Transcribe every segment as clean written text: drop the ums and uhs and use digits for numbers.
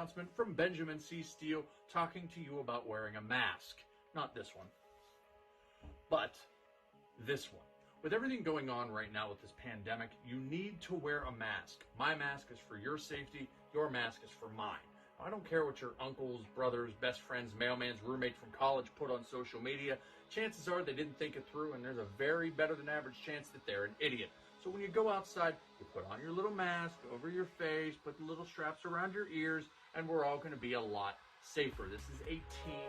announcement from Benjamin C. Steele talking to you about wearing a mask. Not this one, but this one. With everything going on right now with this pandemic, you need to wear a mask. My mask is for your safety. Your mask is for mine. I don't care what your uncles, brothers, best friends, mailman's roommate from college put on social media. Chances are they didn't think it through, and there's a very better than average chance that they're an idiot. So when you go outside, you put on your little mask over your face, put the little straps around your ears, and we're all going to be a lot safer. This is a team.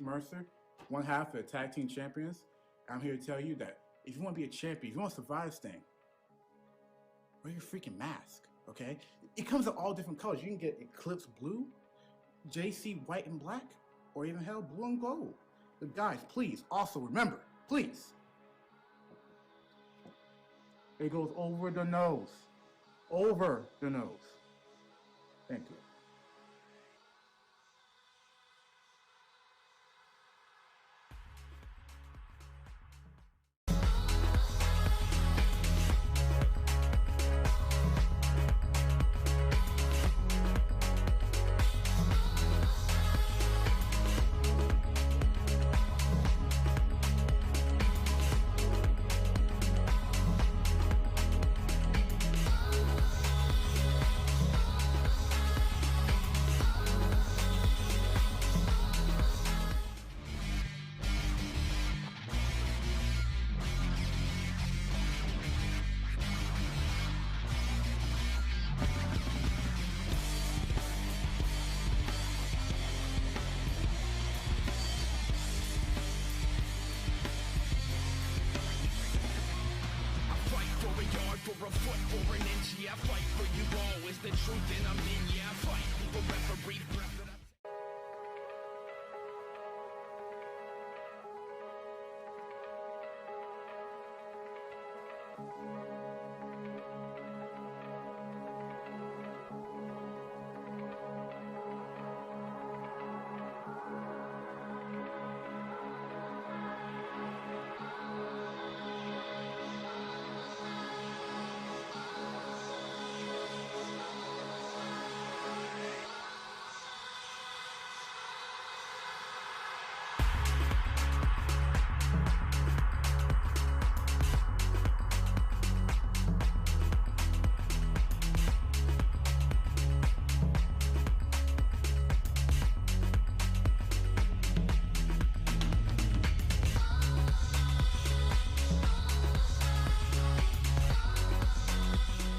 Mercer, one half of the tag team champions. I'm here to tell you that if you want to be a champion, if you want to survive this thing, wear your freaking mask, okay? It comes in all different colors. You can get Eclipse Blue, JC White and Black, or even hell, Blue and Gold. But guys, please, also remember, please, it goes over the nose. Over the nose. Thank you.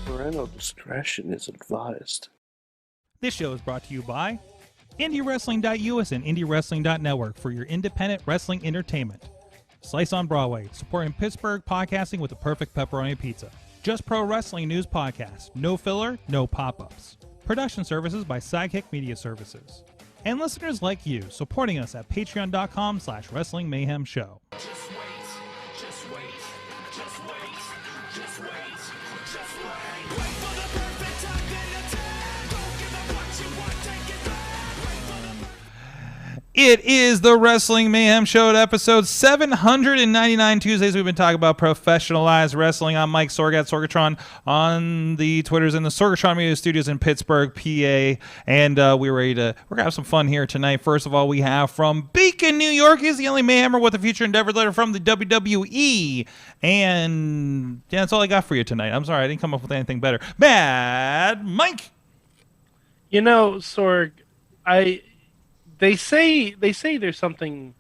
Parental discretion is advised. This show is brought to you by IndieWrestling.us and IndieWrestling.network for your independent wrestling entertainment. Slice on Broadway, supporting Pittsburgh podcasting with the perfect pepperoni pizza. Just Pro Wrestling News Podcast. No filler, no pop-ups. Production services by Sidekick Media Services. And listeners like you, supporting us at patreon.com/Wrestling Mayhem Show. It is the Wrestling Mayhem Show, episode 799. Tuesdays, we've been talking about professionalized wrestling. I'm Mike Sorg at Sorgatron on the Twitters in the Sorgatron Media Studios in Pittsburgh, PA. And we're going to have some fun here tonight. First of all, we have from Beacon, New York. He's the only Mayhemmer with a future endeavor letter from the WWE. And yeah, that's all I got for you tonight. I'm sorry, I didn't come up with anything better. Mad Mike. You know, Sorg, They say there's something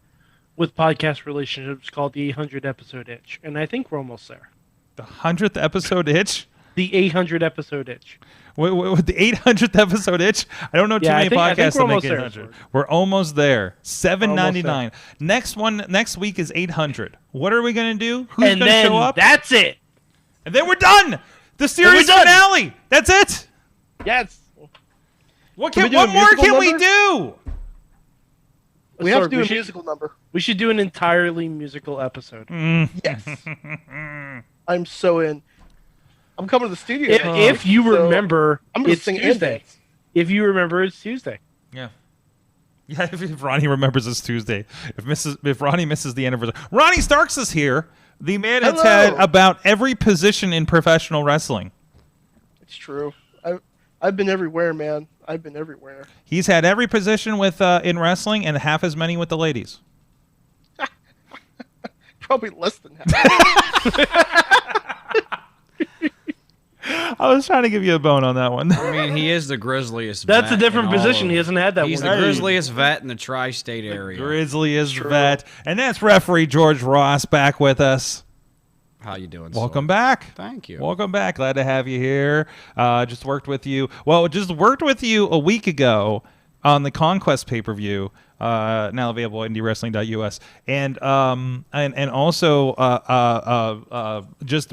with podcast relationships called the 800 episode itch, and I think we're almost there. The 100th episode itch? The 800 episode itch. With the 800th episode itch? I don't know too many podcasts that make 800. We're almost there. 799. Next week is 800. What are we gonna do? Who's gonna show up? That's it. And then we're done. The series finale. That's it. Yes. What more can we do? We have to do a musical number. We should do an entirely musical episode. Yes. I'm so in. I'm coming to the studio. If you remember, I'm going to it's sing Tuesday. If you remember, it's Tuesday. Yeah. Yeah, if Ronnie remembers it's Tuesday. If Ronnie misses the anniversary. Ronnie Starks is here. The man has had about every position in professional wrestling. It's true. I've been everywhere, man. I've been everywhere. He's had every position with in wrestling and half as many with the ladies. Probably less than half. I was trying to give you a bone on that one. I mean, he is the grisliest That's vet a different in all position. of- He hasn't had that He's one. the grisliest vet in the tri-state area. Grisliest vet. And that's referee George Ross back with us. How you doing, Welcome Sorg? back. Thank you. Welcome back. Glad to have you here. Just worked with you a week ago on the Conquest pay-per-view. Now available at indiewrestling.us, and also just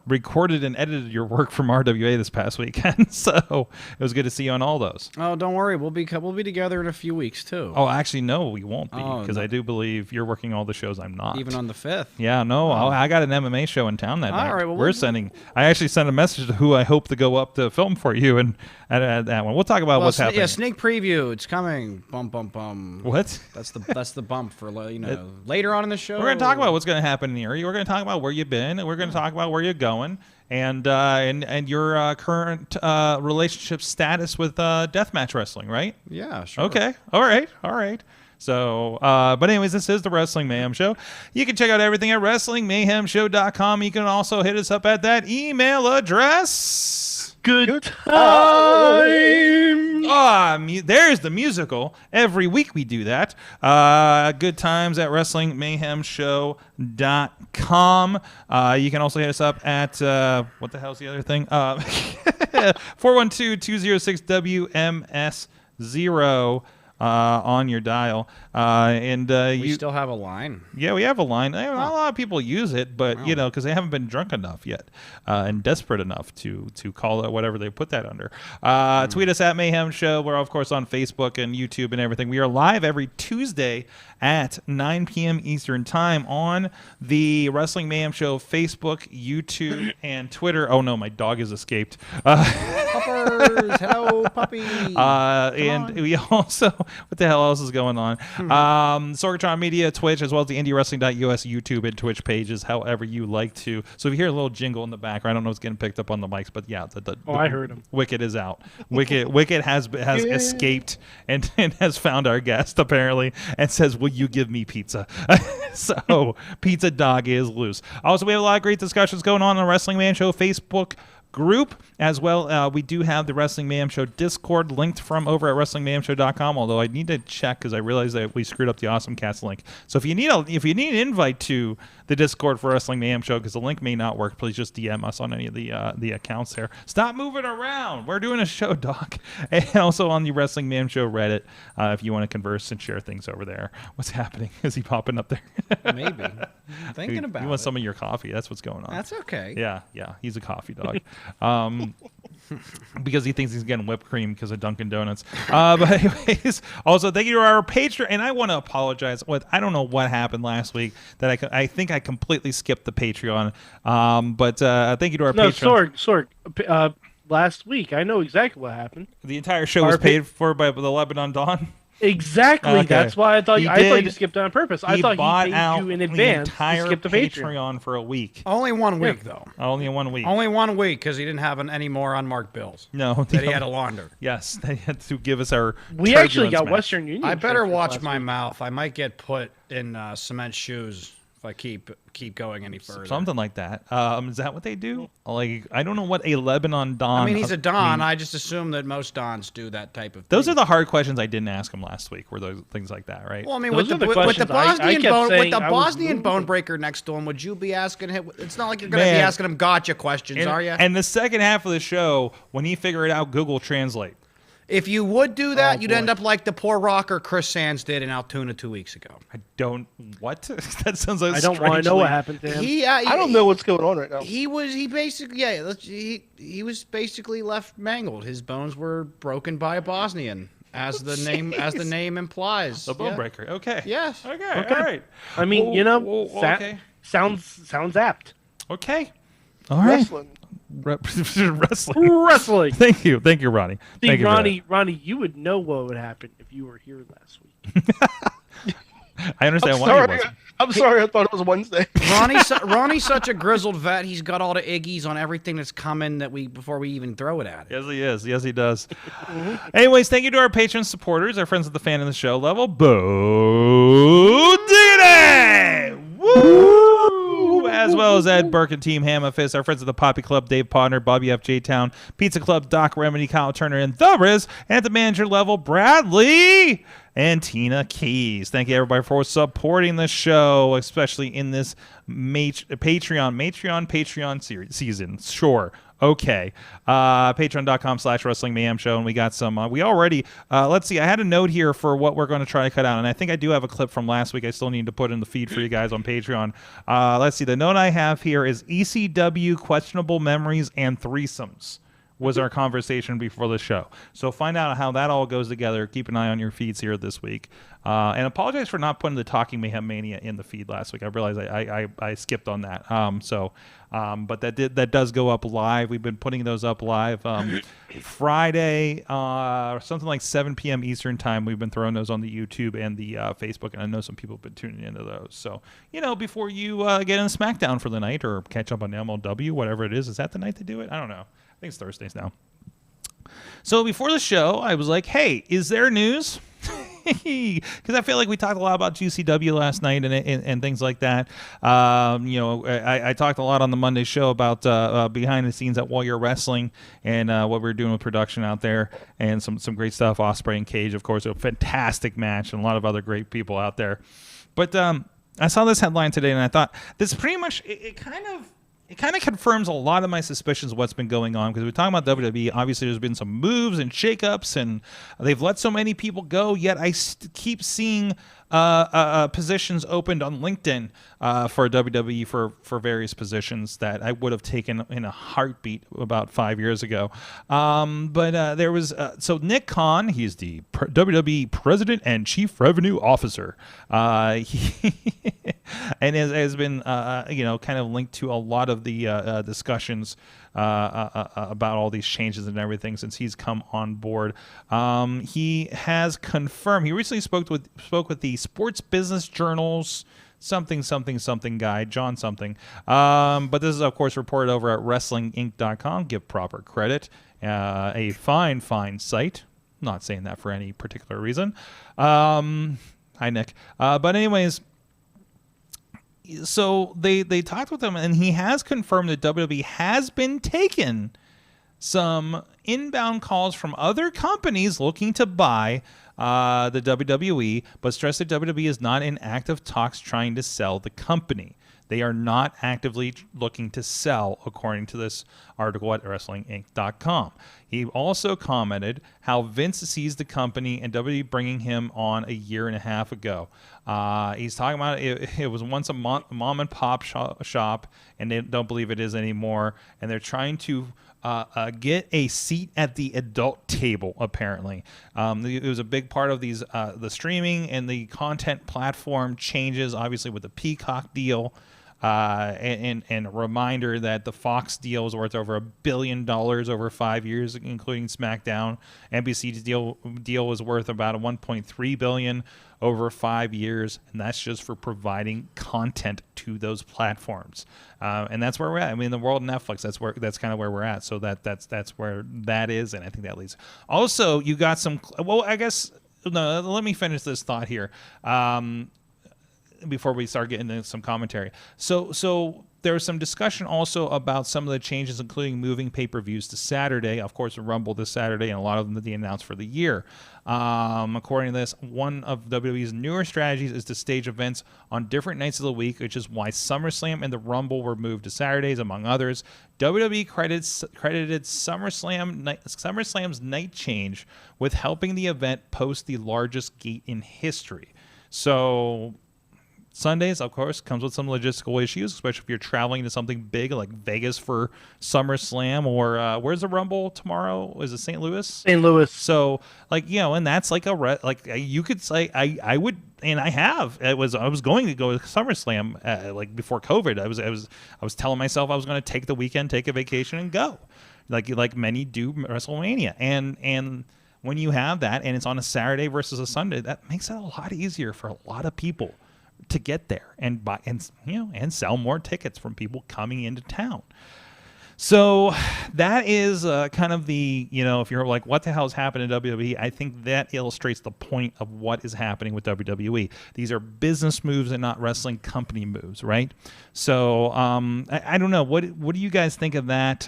recorded and edited your work from RWA this past weekend. So it was good to see you on all those. Oh, don't worry, we'll be together in a few weeks too. Oh, actually, no, we won't be because no. I do believe you're working all the shows. I'm not. Even on the 5th. Yeah, no, I got an MMA show in town that night. All right, well, I actually sent a message to who I hope to go up to film for you, and at that one, we'll talk about what's happening. Yeah, sneak preview. It's coming. Bum bum bum. What? That's the bump for later on in the show. We're going to talk about what's going to happen here. We're going to talk about where you've been, and we're going to talk about where you're going, and your current relationship status with deathmatch wrestling, right? Yeah, sure. Okay. All right. So, but anyways, this is the Wrestling Mayhem Show. You can check out everything at WrestlingMayhemShow.com. You can also hit us up at that email address. Good time. There's the musical. Every week we do that. Good times at WrestlingMayhemShow.com. You can also hit us up at, what the hell's the other thing? 412-206-WMS0 on your dial. We still have a line. Yeah, we have a line. Not a lot of people use it, but because they haven't been drunk enough yet and desperate enough to call it whatever they put that under. Tweet us at Mayhem Show. We're of course on Facebook and YouTube and everything. We are live every Tuesday at 9 p.m. Eastern Time on the Wrestling Mayhem Show Facebook, YouTube, and Twitter. Oh no, my dog has escaped. Puppers, hello, puppy. And we also, what the hell else is going on? Sorgatron Media, Twitch, as well as the indiewrestling.us YouTube and Twitch pages, however you like to. So if you hear a little jingle in the background, I don't know if it's getting picked up on the mics, but yeah, I heard him. Wicked is out. Wicked has escaped and has found our guest apparently and says, "Will you give me pizza?" So Pizza Dog is loose. Also, we have a lot of great discussions going on the Wrestling Man Show Facebook group as well. We do have the Wrestling Mayhem Show Discord linked from over at WrestlingMayhemShow.com, although I need to check because I realized that we screwed up the Awesome Cast link. So if you need an invite to the Discord for Wrestling Mayhem Show, because the link may not work, please just DM us on any of the accounts there. Stop moving around. We're doing a show, Doc. And also on the Wrestling Mayhem Show Reddit, if you want to converse and share things over there. What's happening? Is he popping up there? Maybe. I'm thinking about it. You want some of your coffee. That's what's going on. That's okay. Yeah. He's a coffee dog. Because he thinks he's getting whipped cream because of Dunkin' Donuts. But anyways, also thank you to our Patreon. And I want to apologize. I don't know what happened last week that I think I completely skipped the Patreon. But thank you to our Patreon. Sorg. Last week, I know exactly what happened. The entire show was paid for by the Lebanon Dawn. Exactly. Okay. That's why I thought you skipped on purpose. I thought bought he paid out you in the advance to entire skip the Patreon. Patreon for a week. Only 1 week, though. Only 1 week. Only 1 week, because he didn't have any more unmarked bills. No. That he had to launder. Yes, they had to give us our We actually got match. Western Union. I better transfers watch last my week. mouth. I might get put in cement shoes if I keep going any further. Something like that. Is that what they do? Like, I don't know what a Lebanon Don. I mean, he's a Don. I just assume that most Dons do that type of thing. Those are the hard questions I didn't ask him last week. Were those things like that, right? Well, I mean, Those with are the the questions Bosnian I kept saying with the I was Bosnian moving. bone breaker next to him, would you be asking him? It's not like you're going to be Man. asking him gotcha questions, are you? And the second half of the show, when he figured out Google Translate. If you would do that, Oh, you'd boy. end up like the poor rocker Chris Sands did in Altoona 2 weeks ago. I don't. What? That sounds like I don't want to know what happened to him. I don't know what's going on right now. He was basically left mangled. His bones were broken by a Bosnian, as the name implies. The bone breaker. Okay. Yes. Okay. All right. I mean, okay. sounds apt. Okay. All right. Wrestling. Wrestling. Wrestling. Thank you, Ronnie. See, Thank you for that. Ronnie, you would know what would happen if you were here last week. I understand I'm why sorry. he wasn't. I'm sorry. I thought it was Wednesday. Ronnie's such a grizzled vet. He's got all the iggies on everything that's coming before we even throw it at him. Yes, he is. Yes, he does. Anyways, thank you to our Patreon supporters, our friends at the fan in the show level. Boo Diggity! Woo! As well as Ed Burke and Team Hammerfist, our friends at the Poppy Club, Dave Podner, Bobby F. J. Town, Pizza Club, Doc Remedy, Kyle Turner, and The Riz, and at the manager level, Bradley and Tina Keys. Thank you, everybody, for supporting the show, especially in this Patreon season. Sure. Okay. Patreon.com/Wrestling Mayhem Show. And we got some, we already, let's see, I had a note here for what we're going to try to cut out. And I think I do have a clip from last week I still need to put in the feed for you guys on Patreon. Let's see, the note I have here is ECW, questionable memories, and threesomes was our conversation before the show. So find out how that all goes together. Keep an eye on your feeds here this week. And apologize for not putting the Talking Mayhem Mania in the feed last week. I realized I skipped on that. But that does go up live. We've been putting those up live Friday, something like 7 p.m. Eastern time. We've been throwing those on the YouTube and the Facebook, and I know some people have been tuning into those. So, before you get in SmackDown for the night or catch up on MLW, whatever it is that the night to do it? I don't know. I think it's Thursdays now. So before the show, I was like, hey, is there news? Because I feel like we talked a lot about GCW last night and things like that. I talked a lot on the Monday show about behind the scenes at Warrior Wrestling and what we're doing with production out there and some great stuff. Ospreay and Cage, of course, a fantastic match and a lot of other great people out there. But I saw this headline today and I thought this pretty much it kind of confirms a lot of my suspicions of what's been going on, because we're talking about WWE. Obviously, there's been some moves and shakeups, and they've let so many people go, yet I keep seeing positions opened on LinkedIn for WWE for various positions that I would have taken in a heartbeat about 5 years ago. But there was so Nick Kahn, he's the WWE President and Chief Revenue Officer, and has been kind of linked to a lot of the discussions about all these changes and everything since he's come on board. He has confirmed. He recently spoke with the Sports Business Journal's something guy, John something. But this is, of course, reported over at WrestlingInc.com. Give proper credit. A fine site. Not saying that for any particular reason. Hi, Nick. But anyways, so they talked with him, and he has confirmed that WWE has been taking some inbound calls from other companies looking to buy the WWE, but stressed that WWE is not in active talks trying to sell the company. They are not actively looking to sell, according to this article at WrestlingInc.com. He also commented how Vince sees the company and WWE bringing him on a year and a half ago. He's talking about it was once a mom and pop shop, and they don't believe it is anymore. And they're trying to get a seat at the adult table, apparently. It was a big part of these the streaming and the content platform changes, obviously with the Peacock deal. And a reminder that the Fox deal is worth over $1 billion over 5 years, including SmackDown. NBC's deal was worth about $1.3 billion over 5 years, and that's just for providing content to those platforms. And that's where we're at. I mean, the world of Netflix, that's kind of where we're at. So that's where that is, and I think that leads. Also, you got some. Well, I guess no. Let me finish this thought here. Before we start getting into some commentary. So there was some discussion also about some of the changes, including moving pay-per-views to Saturday. Of course, Rumble this Saturday, and a lot of them that they announced for the year. According to this, one of WWE's newer strategies is to stage events on different nights of the week, which is why SummerSlam and the Rumble were moved to Saturdays, among others. WWE credited SummerSlam's night change with helping the event post the largest gate in history. So Sundays, of course, comes with some logistical issues, especially if you're traveling to something big like Vegas for SummerSlam, or where's the Rumble tomorrow? Is it St. Louis? St. Louis. So, and that's like you could say I would, and I have. I was going to go to SummerSlam before COVID. I was telling myself I was going to take the weekend, take a vacation, and go, like many do WrestleMania, and when you have that and it's on a Saturday versus a Sunday, that makes it a lot easier for a lot of people to get there and buy and sell more tickets from people coming into town. So that is kind of the, if you're like, what the hell is happening in WWE? I think that illustrates the point of what is happening with WWE. These are business moves and not wrestling company moves, right? So I don't know. What do you guys think of that,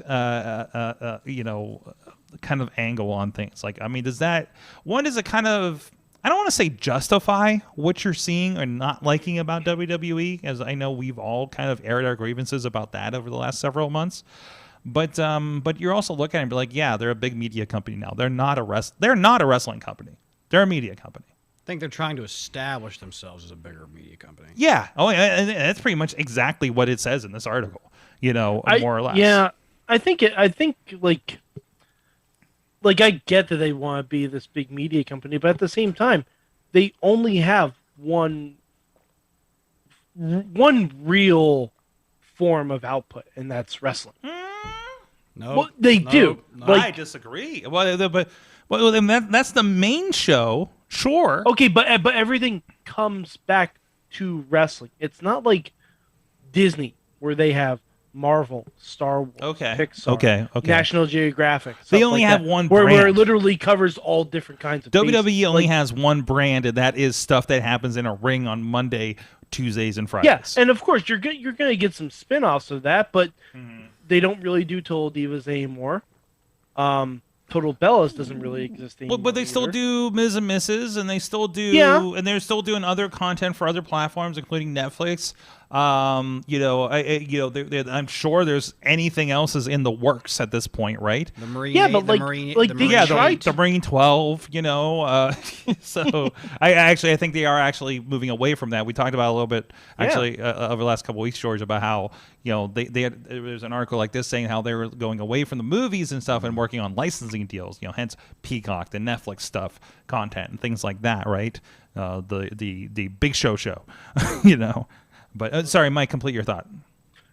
kind of angle on things? Like, I mean, does it kind of, I don't want to say justify what you're seeing or not liking about WWE, as I know we've all kind of aired our grievances about that over the last several months. But you're also looking at it and be like, yeah, they're a big media company now. They're not a wrestling company. They're a media company. I think they're trying to establish themselves as a bigger media company. Yeah. Oh, and that's pretty much exactly what it says in this article. More or less. Yeah, I think I get that they want to be this big media company, but at the same time, they only have one real form of output, and that's wrestling. No, well, they do. No. I disagree. But that's the main show. Sure. Okay, but everything comes back to wrestling. It's not like Disney, where they have Marvel, Star Wars, Pixar, okay. National Geographic. They only have one brand. Where it literally covers all different kinds of WWE bases. only has one brand, and that is stuff that happens in a ring on Monday, Tuesdays, and Fridays. Yeah, and of course, you're going to get some spin-offs of that, but they don't really do Total Divas anymore. Total Bellas doesn't really exist anymore. But they still do Ms. and Mrs., and they still do, and they're still doing other content for other platforms, including Netflix. I'm sure there's anything else is in the works at this point, right? The Marine, the Marine 12. So I think they are actually moving away from that. We talked about a little bit over the last couple of weeks, George, about how there's an article like this saying how they were going away from the movies and stuff and working on licensing deals. Hence Peacock, the Netflix stuff, content and things like that, right? The Big Show, But sorry, Mike, complete your thought.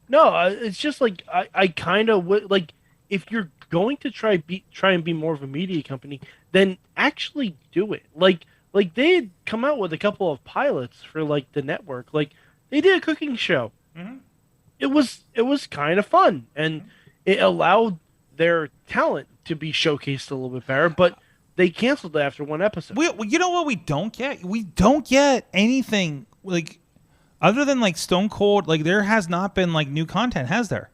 No, it's just like I kind of would like, if you're going to try and be more of a media company, then actually do it. Like they had come out with a couple of pilots for like the network. Like they did a cooking show. Mm-hmm. It was kind of fun, and it allowed their talent to be showcased a little bit better. But they canceled it after one episode. You know what we don't get? We don't get anything like. Other than like Stone Cold, like there has not been like new content, has there?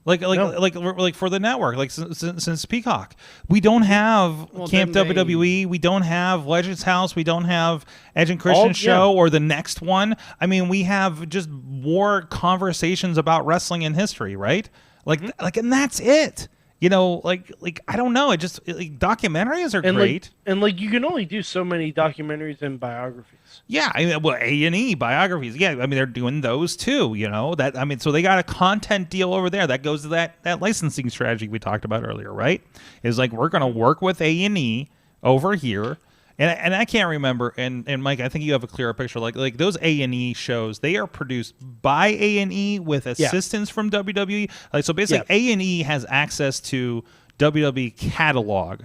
Like for the network, like since Peacock, we don't have Camp WWE, we don't have Legends House, we don't have Edge and Christian's show or the next one. I mean, we have just more conversations about wrestling in history, right? And that's it. I don't know. It just documentaries are great, and you can only do so many documentaries and biographies. Yeah, A&E biographies. Yeah, I mean they're doing those too. So they got a content deal over there that goes to that licensing strategy we talked about earlier, right? Is like we're going to work with A&E over here, And I can't remember. And Mike, I think you have a clearer picture. Like those A&E shows, they are produced by A&E with assistance from WWE. Like so, basically, A&E has access to WWE catalog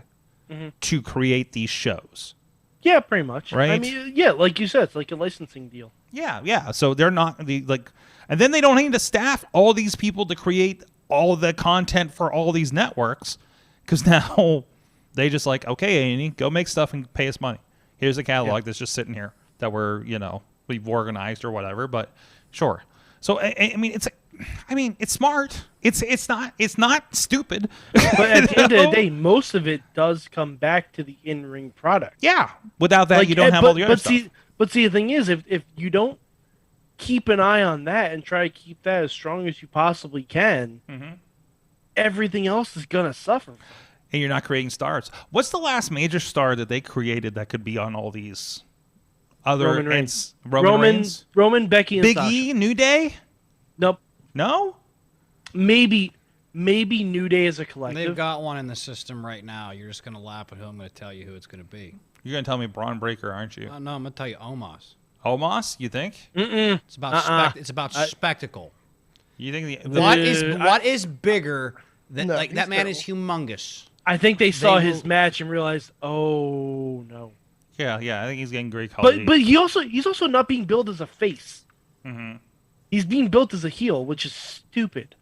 to create these shows. Yeah, pretty much. Right? I mean, yeah, like you said, it's like a licensing deal. Yeah. So they're not and then they don't need to staff all these people to create all the content for all these networks, because now they just like, okay, A&E, go make stuff and pay us money. Here's a catalog that's just sitting here that we've organized or whatever. But sure. So I mean, it's smart. It's not stupid. But at the end of the day, most of it does come back to the in-ring product. Yeah. Without that, you don't have all the other stuff. But see, the thing is, if you don't keep an eye on that and try to keep that as strong as you possibly can, everything else is gonna suffer. And you're not creating stars. What's the last major star that they created that could be on all these other Roman Reigns? Roman, Becky, and Big Sasha. E, New Day? Nope. No? Maybe New Day as a collective. They've got one in the system right now. You're just going to laugh at who I'm going to tell you who it's going to be. You're going to tell me Braun Breaker, aren't you? No, I'm going to tell you Omos. Omos, you think? It's about it's about spectacle. You think What is bigger than that man is humongous. I think they saw his match and realized, oh no. Yeah, I think he's getting great quality. But he's also not being built as a face. He's being built as a heel, which is stupid.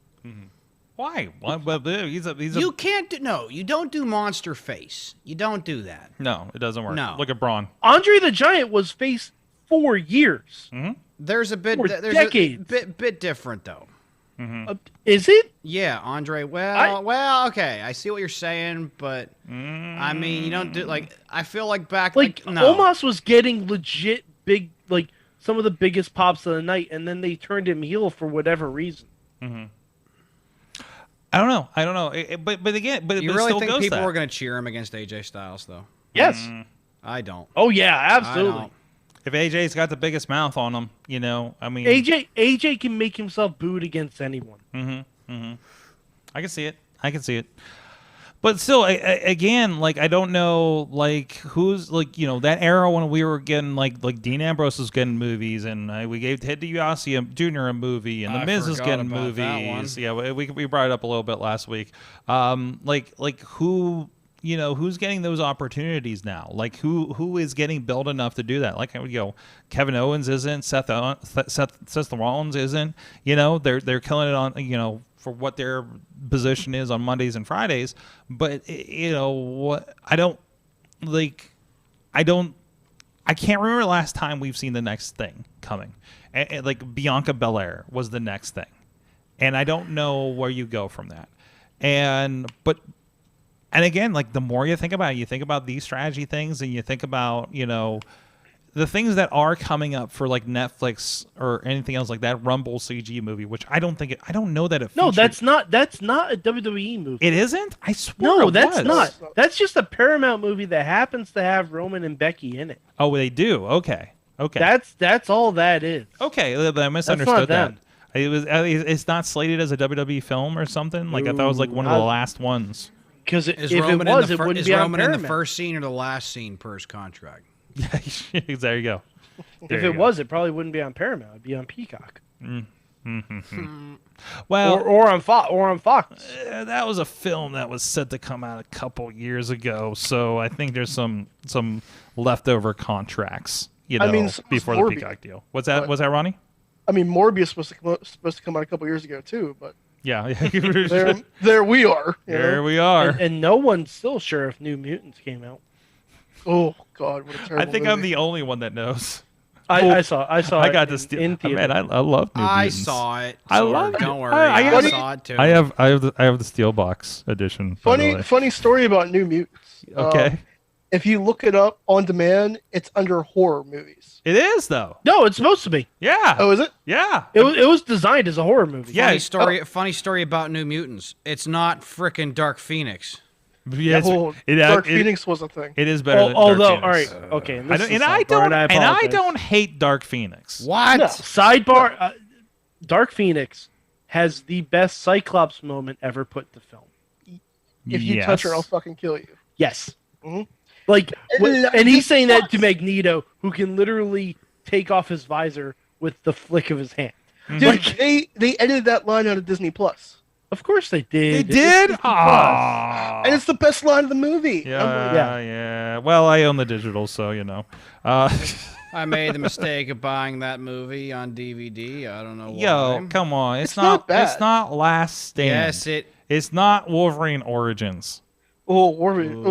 Why? He's You can't do you don't do monster face. You don't do that. No, it doesn't work. No. Look at Braun. Andre the Giant was face 4 years. There's a bit decades. a bit different though. Is it? Yeah, Andre. Well, okay. I see what you're saying, but I mean, you don't do I feel like back no. Omos was getting legit big, some of the biggest pops of the night, and then they turned him heel for whatever reason. I don't know. But again, you it really still think goes people that. are going to cheer him against AJ Styles though? Yes. I don't. Oh yeah, absolutely. I don't. If AJ's got the biggest mouth on him, I mean, AJ can make himself booed against anyone. I can see it. But still, again, I don't know, who's, that era when we were getting, Dean Ambrose was getting movies, and we gave Ted DiBiase Jr. a movie, and The Miz is getting movies. Yeah, we brought it up a little bit last week. Who... who's getting those opportunities now? Who is getting built enough to do that? Kevin Owens isn't. Seth Rollins isn't. They're killing it on, for what their position is on Mondays and Fridays. But, what I can't remember the last time we've seen the next thing coming. Bianca Belair was the next thing. And I don't know where you go from that. And again, the more you think about it, you think about these strategy things, and you think about, the things that are coming up for Netflix or anything else like that Rumble CG movie, which I don't know that it. No, that's not a WWE movie. It isn't? I swear. No, that's not. That's just a Paramount movie that happens to have Roman and Becky in it. Oh, they do. Okay. That's all that is. Okay, I misunderstood that. It's not slated as a WWE film or something. I thought it was one of the last ones. Because if Roman it was, it wouldn't be on Roman Paramount. in the first scene or the last scene per his contract? There you go. If it was, it probably wouldn't be on Paramount. It'd be on Peacock. Well, or on Fox. That was a film that was set to come out a couple years ago, so I think there's some leftover contracts, before the Peacock deal. Was that Ronnie? I mean, Morbius was supposed to come out a couple years ago too, but yeah, there we are. There we are. And no one's still sure if New Mutants came out. Oh God, what a terrible I think movie. I'm the only one that knows. I saw. I got it to steal. in theater. Man, I love New Mutants. I saw it. I love it. Don't worry, I saw it too. I have the Steelbox edition. Funny story about New Mutants. Okay. If you look it up on demand, it's under horror movies. It is though. No, it's supposed to be. Yeah. Oh, is it? Yeah. It was designed as a horror movie. Yeah. Funny story about New Mutants. It's not frickin' Dark Phoenix. Yes, Dark Phoenix was a thing. It is better than Dark although, Phoenix. all right, okay. And I don't hate Dark Phoenix. What? No, sidebar. Dark Phoenix has the best Cyclops moment ever put to film. If you touch her, I'll fucking kill you. Yes. Mm-hmm. Like, And and he's saying that sucks. to Magneto, who can literally take off his visor with the flick of his hand. Dude, they edited that line out of Disney Plus, Of course they did. They did? It's Disney Plus. and it's the best line of the movie. Yeah. Well, I own the digital, so you know. I made the mistake of buying that movie on DVD. I don't know why. Yo, come on! It's not bad. It's not Last Stand. Yes, It's not Wolverine Origins. Oh, Wolverine.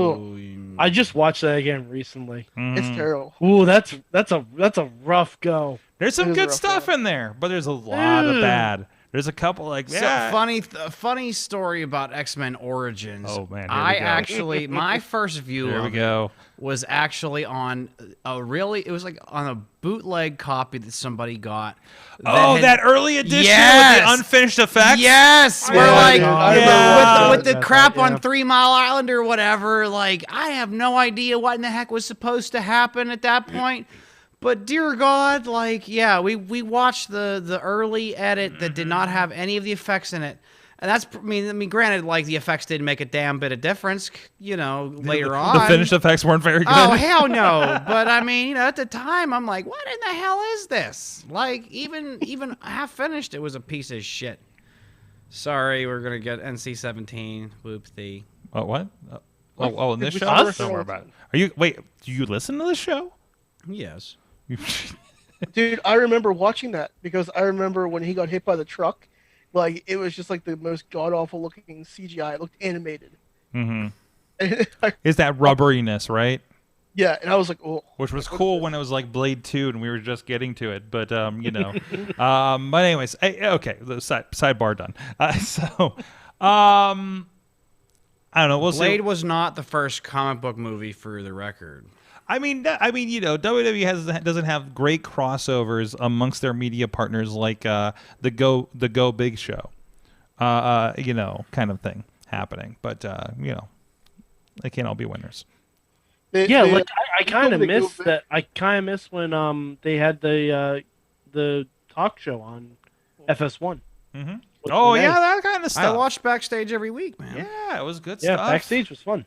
Oh, I just watched that again recently. it's terrible. Ooh, that's a rough go. There's some It is a good rough stuff one. in there, but there's a lot of bad. There's a couple like So funny story about X-Men Origins. Oh, man, here we I go. actually my first view There we of go. it was actually on it was like on a bootleg copy that somebody got. That early edition with Yes! the unfinished effects. Yes, we're Yeah, like dude, I remember with the that. crap Yeah. on 3 Mile Island or whatever. Like, I have no idea what in the heck was supposed to happen at that point. But dear God, like, yeah, we watched the early edit that did not have any of the effects in it, and that's I mean, granted, like the effects didn't make a damn bit of difference, you know, later on. The finished effects weren't very good. Oh hell no! But I mean, you know, at the time, I'm like, what in the hell is this? Like, even half finished, it was a piece of shit. Sorry, we're gonna get NC-17. Whoopsie. Oh, what? In this It was show? us? Don't worry about it. Are you? Wait, do you listen to this show? Yes. Dude, I remember watching that because I remember when he got hit by the truck, like it was just like the most god awful looking CGI. It looked animated. Mm-hmm. And Is that rubberiness, right? yeah, and I was like, oh. Which was cool when it was like Blade 2 and we were just getting to it, but you know. But anyways, okay, the sidebar done. I don't know. We'll see. Blade was not the first comic book movie, for the record. I mean, you know, WWE doesn't have great crossovers amongst their media partners like the Go Big show, you know, kind of thing happening. But you know, they can't all be winners. Yeah, like I kind of they go miss back- that. I kind of miss when they had the talk show on FS1. Mm-hmm. With Oh Renee. yeah, that kind of I stuff. watched Backstage every week, man. Yeah, it was good Yeah, stuff. backstage was fun.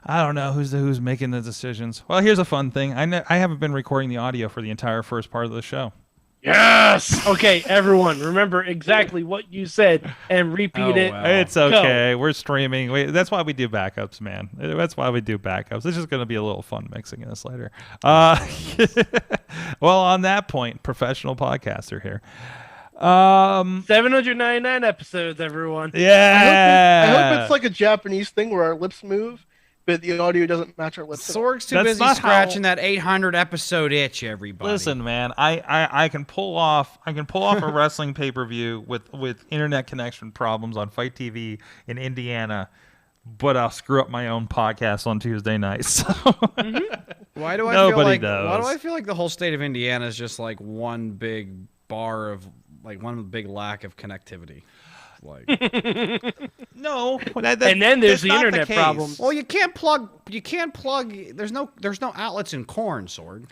I don't know who's making the decisions. Well, here's a fun thing. I haven't been recording the audio for the entire first part of the show. Yes. Okay, everyone, remember exactly what you said and repeat Oh, it. wow. It's okay. We're streaming. That's why we do backups, man. That's why we do backups. It's just going to be a little fun mixing this later. Well, on that point, professional podcaster here. 799 episodes, everyone. Yeah. I hope it's like a Japanese thing where our lips move, but the audio doesn't match our lips. at all. Sorg's too That's busy not scratching that 800 episode itch, everybody. Listen, man, I can pull off a wrestling pay-per-view with internet connection problems on Fight TV in Indiana, but I'll screw up my own podcast on Tuesday nights. So. Why do I Nobody feel like why do does. I feel like the whole state of Indiana is just like one big bar of like one big lack of connectivity? Like, No, And then there's that's the not internet case. problem. well, you can't plug. There's no outlets in corn, Sorg.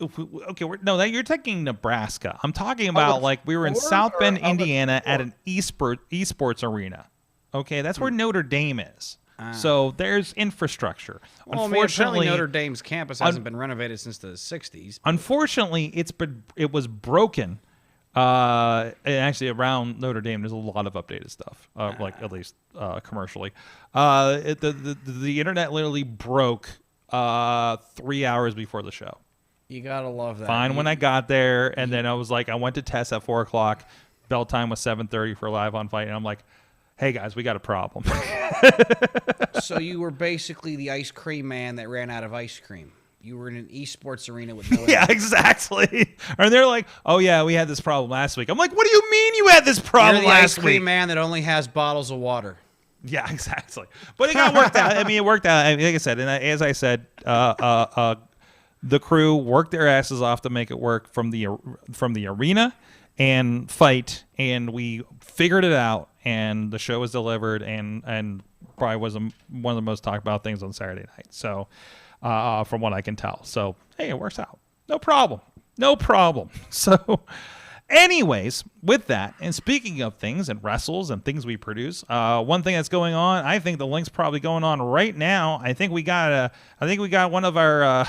Okay, you're taking Nebraska. I'm talking about like we were in Ford South or Bend, how much Indiana, at Ford? an esports arena. Okay, that's where Notre Dame is. So there's infrastructure. Well, I mean, apparently Unfortunately, Notre Dame's campus hasn't been renovated since the '60s. Unfortunately, it was broken. And actually, around Notre Dame, there's a lot of updated stuff. Like at least commercially, the internet literally broke 3 hours before the show. You gotta love that. Fine when I got there, and then I was like, I went to test at 4:00. Bell time was 7:30 for live on Fight, and I'm like, hey guys, we got a problem. So you were basically the ice cream man that ran out of ice cream. You were in an esports arena with no Yeah, exactly. And they're like, oh yeah, we had this problem last week. I'm like, what do you mean you had this problem You're the ice last cream week? man that only has bottles of water. Yeah, exactly. But it got worked out. I mean, it worked out. I mean, like I said, and as I said, the crew worked their asses off to make it work from the arena and Fight, and we figured it out. And the show was delivered, and probably was one of the most talked about things on Saturday night. So, from what I can tell, so hey, it works out. No problem. So, Anyways, with that, and speaking of things and wrestles and things we produce, one thing that's going on, I think the link's probably going on right now. I think we got one of our.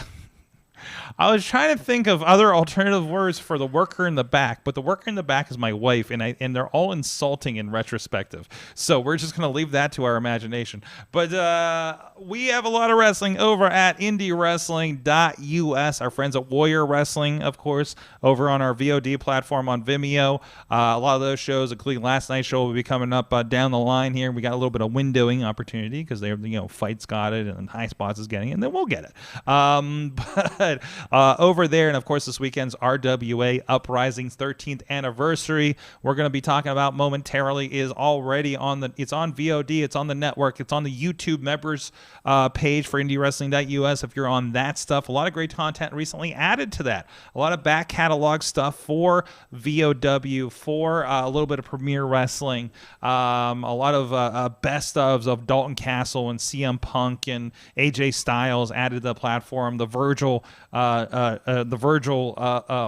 I was trying to think of other alternative words for the worker in the back, but the worker in the back is my wife, and they're all insulting in retrospective. So we're just going to leave that to our imagination. But we have a lot of wrestling over at indiewrestling.us. Our friends at Warrior Wrestling, of course, over on our VOD platform on Vimeo. A lot of those shows, including last night's show, will be coming up down the line here. We got a little bit of windowing opportunity because they're, Fights got it and High Spots is getting it, and then we'll get it. But over there, and of course this weekend's RWA Uprising's 13th anniversary, we're going to be talking about momentarily, is already it's on VOD, it's on the network, it's on the YouTube members page for indiewrestling.us. If you're on that stuff, a lot of great content recently added to that, a lot of back catalog stuff for VOW, for a little bit of Premier Wrestling, a lot of best ofs of Dalton Castle and CM Punk and AJ Styles added to the platform. The Virgil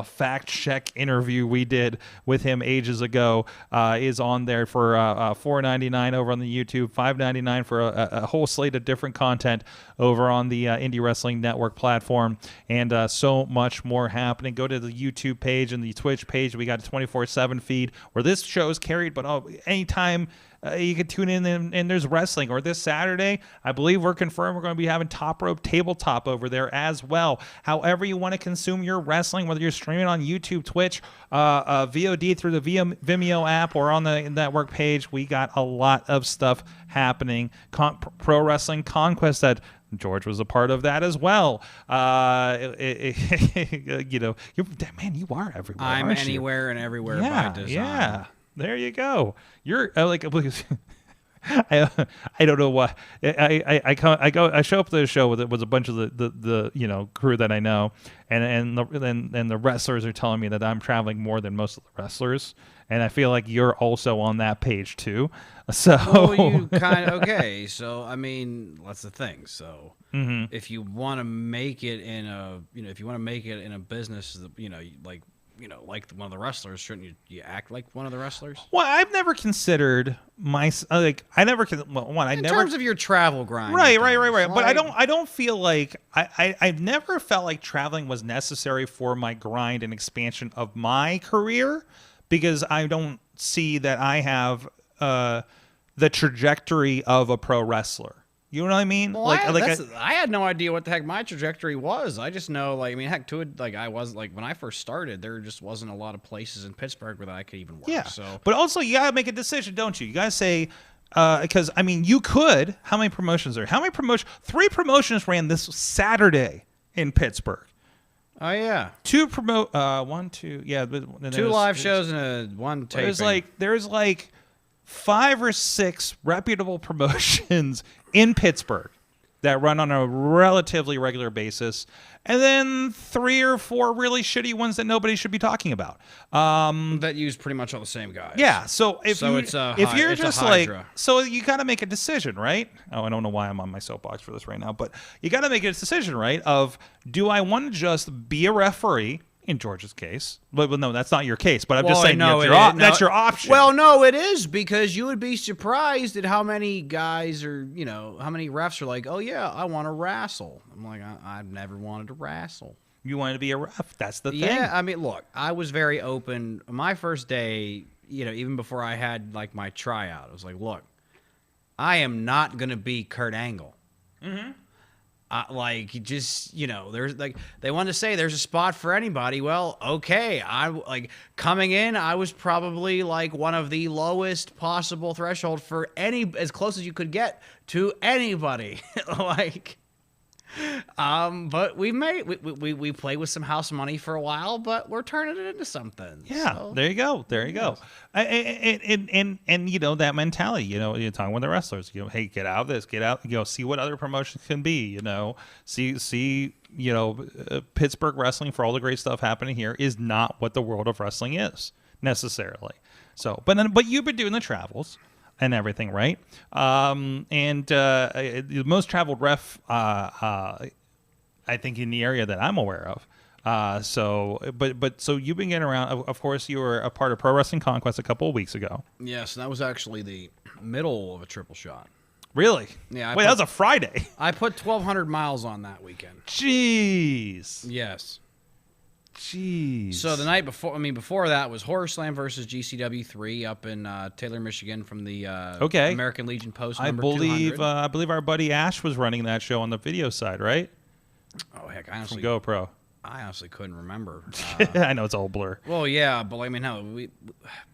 fact check interview we did with him ages ago is on there for $4.99 over on the YouTube, $5.99 for a whole slate of different content over on the Indie Wrestling Network platform, and so much more happening. Go to the YouTube page and the Twitch page. We got a 24/7 feed where this show is carried, but anytime you can tune in and there's wrestling. Or this Saturday, I believe we're confirmed we're going to be having Top Rope Tabletop over there as well. However you want to consume your wrestling, whether you're streaming on YouTube, Twitch, VOD through the Vimeo app, or on the network page, we got a lot of stuff happening. Pro Wrestling Conquest, that George was a part of that as well. You are everywhere. I'm anywhere and everywhere by design. Yeah. There you go. You're like, I don't know what I show up to the show with a bunch of the crew that I know, and the wrestlers are telling me that I'm traveling more than most of the wrestlers, and I feel like you're also on that page too. So you kind of okay. So I mean, that's the thing. So if you want to make it in a business, like one of the wrestlers, shouldn't you act like one of the wrestlers? Well, I've never considered in terms of your travel grind. Right. But I don't feel like I've never felt like traveling was necessary for my grind and expansion of my career, because I don't see that I have the trajectory of a pro wrestler. You know what I mean? Well, I had no idea what the heck my trajectory was. I just know, I was when I first started, there just wasn't a lot of places in Pittsburgh where I could even work. Yeah. So, but also you gotta make a decision, don't you? You gotta say, because you could. How many promotions are? 3 promotions ran this Saturday in Pittsburgh. Oh yeah. 2 1, 2. Yeah. 2 live shows and one taping. There's 5 or 6 reputable promotions in Pittsburgh that run on a relatively regular basis, and then 3 or 4 really shitty ones that nobody should be talking about. That use pretty much all the same guys. Yeah. So you got to make a decision, right? Oh, I don't know why I'm on my soapbox for this right now, but you got to make a decision, right? Of, do I want to just be a referee? In George's case, but no, that's not your case. But I'm just saying that's your option. Well, no, it is, because you would be surprised at how many guys are, how many refs are like, oh yeah, I want to wrestle. I'm like, I've never wanted to wrestle. You wanted to be a ref. That's the thing. Yeah, I mean, look, I was very open. My first day, even before I had my tryout, I was like, look, I am not gonna be Kurt Angle. Mm-hmm. There's they want to say there's a spot for anybody. Well, okay. Coming in, I was probably one of the lowest possible threshold for as close as you could get to anybody. But we played with some house money for a while, but we're turning it into something. Yeah, so. There you go. And that mentality, you're talking with the wrestlers, hey, get out of this, get out, see what other promotions can be, see, Pittsburgh wrestling, for all the great stuff happening here, is not what the world of wrestling is necessarily. So, but you've been doing the travels and everything, right? The most traveled ref, I think, in the area that I'm aware of, So you've been getting around. Of course, you were a part of Pro Wrestling Conquest a couple of weeks ago. Yes, that was actually the middle of a triple shot. Really? Yeah. Wait, that was a Friday. I put 1,200 miles on that weekend. Jeez. Yes. Jeez. So the night before, before that was Horrorslam versus GCW 3 up in Taylor, Michigan, from the American Legion Post. I Number believe 200. I believe our buddy Ash was running that show on the video side, right? Oh heck, From GoPro. I honestly couldn't remember. I know it's all blur. Well, yeah, but we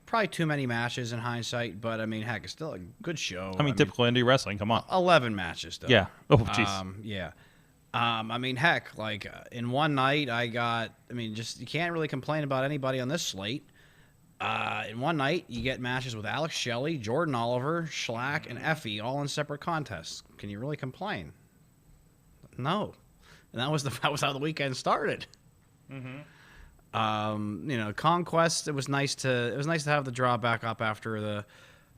probably too many matches in hindsight. But heck, it's still a good show. Typical indie wrestling. Come on. 11 matches, though. Yeah. Oh, jeez. Yeah. Heck, in one night I got, you can't really complain about anybody on this slate. In one night you get matches with Alex Shelley, Jordan Oliver, Schlack, and Effie all in separate contests. Can you really complain? No. And that was how the weekend started. Conquest, it was nice to have the draw back up after the,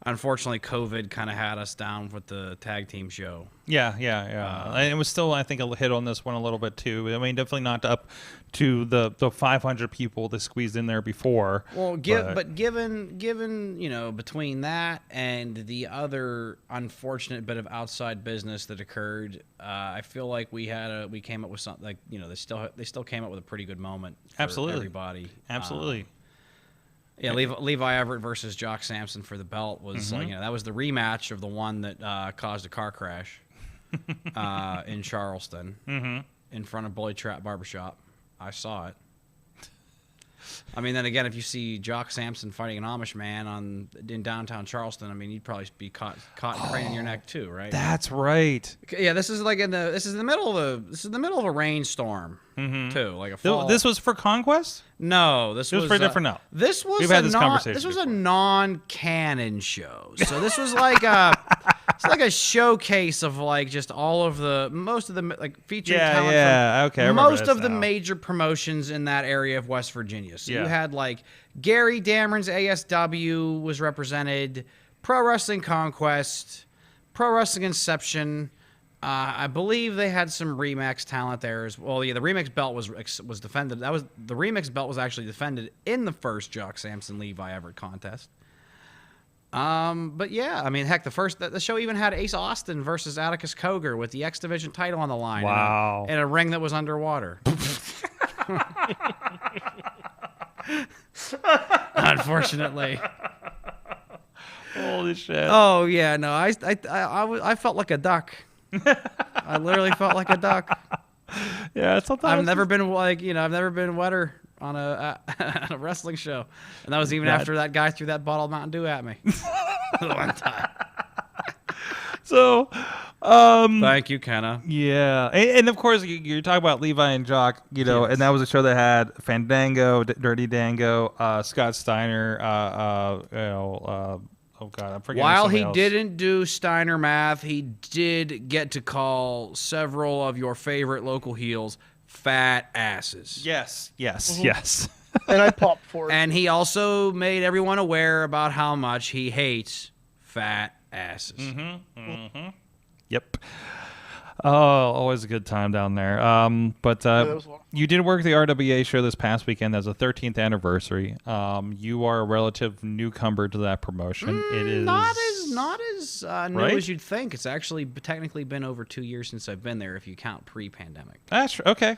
unfortunately, COVID kind of had us down with the tag team show. Yeah. And it was still, I think, a hit on this one a little bit too. Definitely not up to the 500 people that squeezed in there before. Well, but given between that and the other unfortunate bit of outside business that occurred, I feel like we came up with something they still came up with a pretty good moment for everybody. Absolutely. Yeah, Levi Everett versus Jock Sampson for the belt was that was the rematch of the one that caused a car crash in Charleston in front of Bully Trap Barbershop. I saw it. Then again, if you see Jock Sampson fighting an Amish man in downtown Charleston, you'd probably be caught craning your neck too, right? That's right. Yeah, this is the middle of a rainstorm too, like a fall. This was for Conquest? No, this was for a different note. This was We've had this conversation. This was a non-canon show, so this was like a showcase of just all of most of the featured talent. Yeah, okay. Most of the major promotions in that area of West Virginia. So you had Gary Dameron's ASW was represented, Pro Wrestling Conquest, Pro Wrestling Inception. I believe they had some Remix talent there as well. Yeah, the Remix belt was defended. The Remix belt was actually defended in the first Jock Sampson Levi Everett contest. But yeah, heck, the show even had Ace Austin versus Atticus Cogar with the X Division title on the line. Wow. In a ring that was underwater. Unfortunately. Holy shit. Oh yeah, no, I felt like a duck. I literally felt like a duck. Yeah, sometimes I've never been wetter on a wrestling show, and that was even after that guy threw that bottle of Mountain Dew at me one time. So, thank you, Kenna. Yeah, and of course you're talking about Levi and Jock, Yes. and that was a show that had Fandango, Dirty Dango, Scott Steiner, oh God, I'm forgetting. While he else. didn't do Steiner math, he did get to call several of your favorite local heels fat asses. Yes. And I popped for it. And he also made everyone aware about how much he hates fat asses. Yep. Oh, always a good time down there. But you did work the RWA show this past weekend. That's a 13th anniversary. You are a relative newcomer to that promotion. It is not as new right? as you'd think. It's actually technically been over 2 years since I've been there, if you count pre-pandemic. That's okay.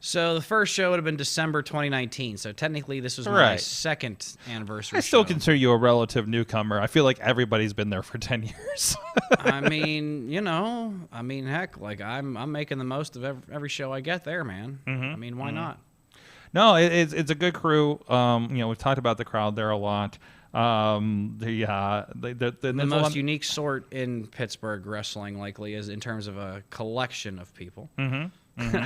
So the first show would have been December 2019. So technically, this was my second anniversary. I still show. consider you a relative newcomer. I feel like everybody's been there for 10 years. Heck, I'm making the most of every show I get there, man. Why not? No, it's a good crew. We've talked about the crowd there a lot. The most unique sort in Pittsburgh wrestling, likely, is in terms of a collection of people. That's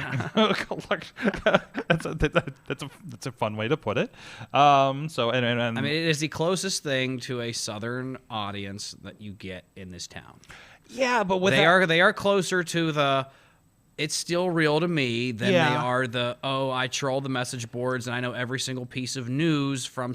a fun way to put it. It is the closest thing to a Southern audience that you get in this town. Yeah, but they are closer to the it's still real to me than Yeah. they are I troll the message boards and I know every single piece of news from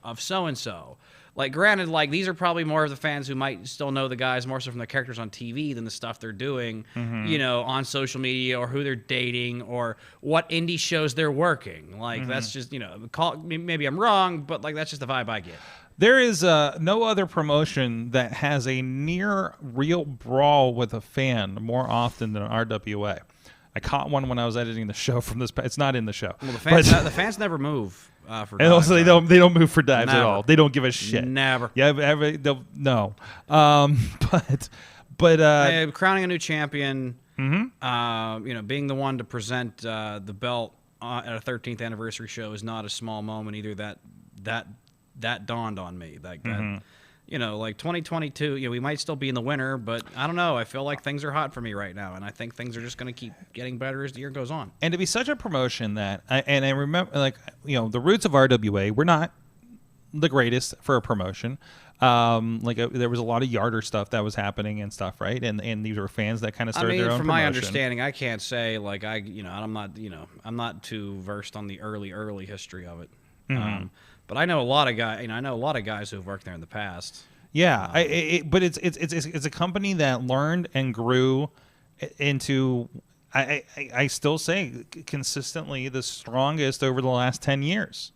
of so and so. Like, granted, like, these are probably more of the fans who might still know the guys more so from the characters on TV than the stuff they're doing, on social media, or who they're dating, or what indie shows they're working. Like, that's just, maybe I'm wrong, but, like, that's just the vibe I get. There is no other promotion that has a near real brawl with a fan more often than RWA. I caught one when I was editing the show from this. It's not in the show. Well, the fans never move. For and also they don't move for dives at Never. all. They don't give a shit. Never. Yeah, no. But crowning a new champion. Being the one to present the belt at a 13th anniversary show is not a small moment either. That dawned on me. Like 2022. We might still be in the winter, but I don't know. I feel like things are hot for me right now, and I think things are just going to keep getting better as the year goes on. And to be such a promotion that, I remember, the roots of RWA were not the greatest for a promotion. There was a lot of yarder stuff that was happening and stuff, right? And these were fans that kind of started their own from promotion. my understanding, I can't say I'm not too versed on the early history of it. But I know a lot of guys. I know a lot of guys who've worked there in the past. Yeah, but it's a company that learned and grew into. I still say consistently the strongest over the last 10 years,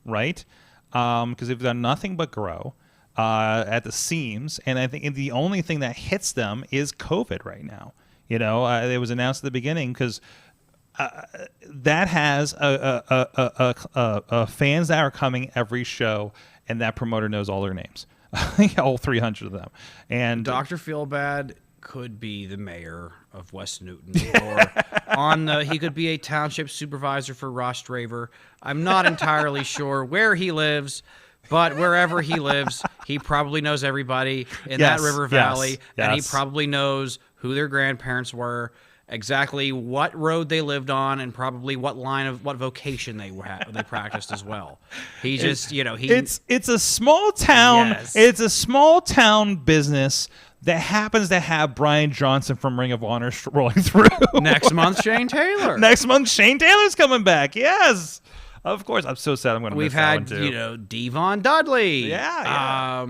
right? Because they've done nothing but grow at the seams, and I think the only thing that hits them is COVID right now. It was announced at the beginning because. That has fans that are coming every show, and that promoter knows all their names, all 300 of them. And Dr. Feelbad could be the mayor of West Newton, or he could be a township supervisor for Ross Draver. I'm not entirely sure where he lives, but wherever he lives, he probably knows everybody in that river valley, and he probably knows who their grandparents were. Exactly what road they lived on, and probably what vocation they practiced as well. He just, it's a small town. Yes. It's a small town business that happens to have Brian Johnson from Ring of Honor rolling through. Next month, Shane Taylor. Next month, Shane Taylor's coming back. Yes, of course. I'm so sad. I'm going to miss that one too. We've had, Devon Dudley. Yeah.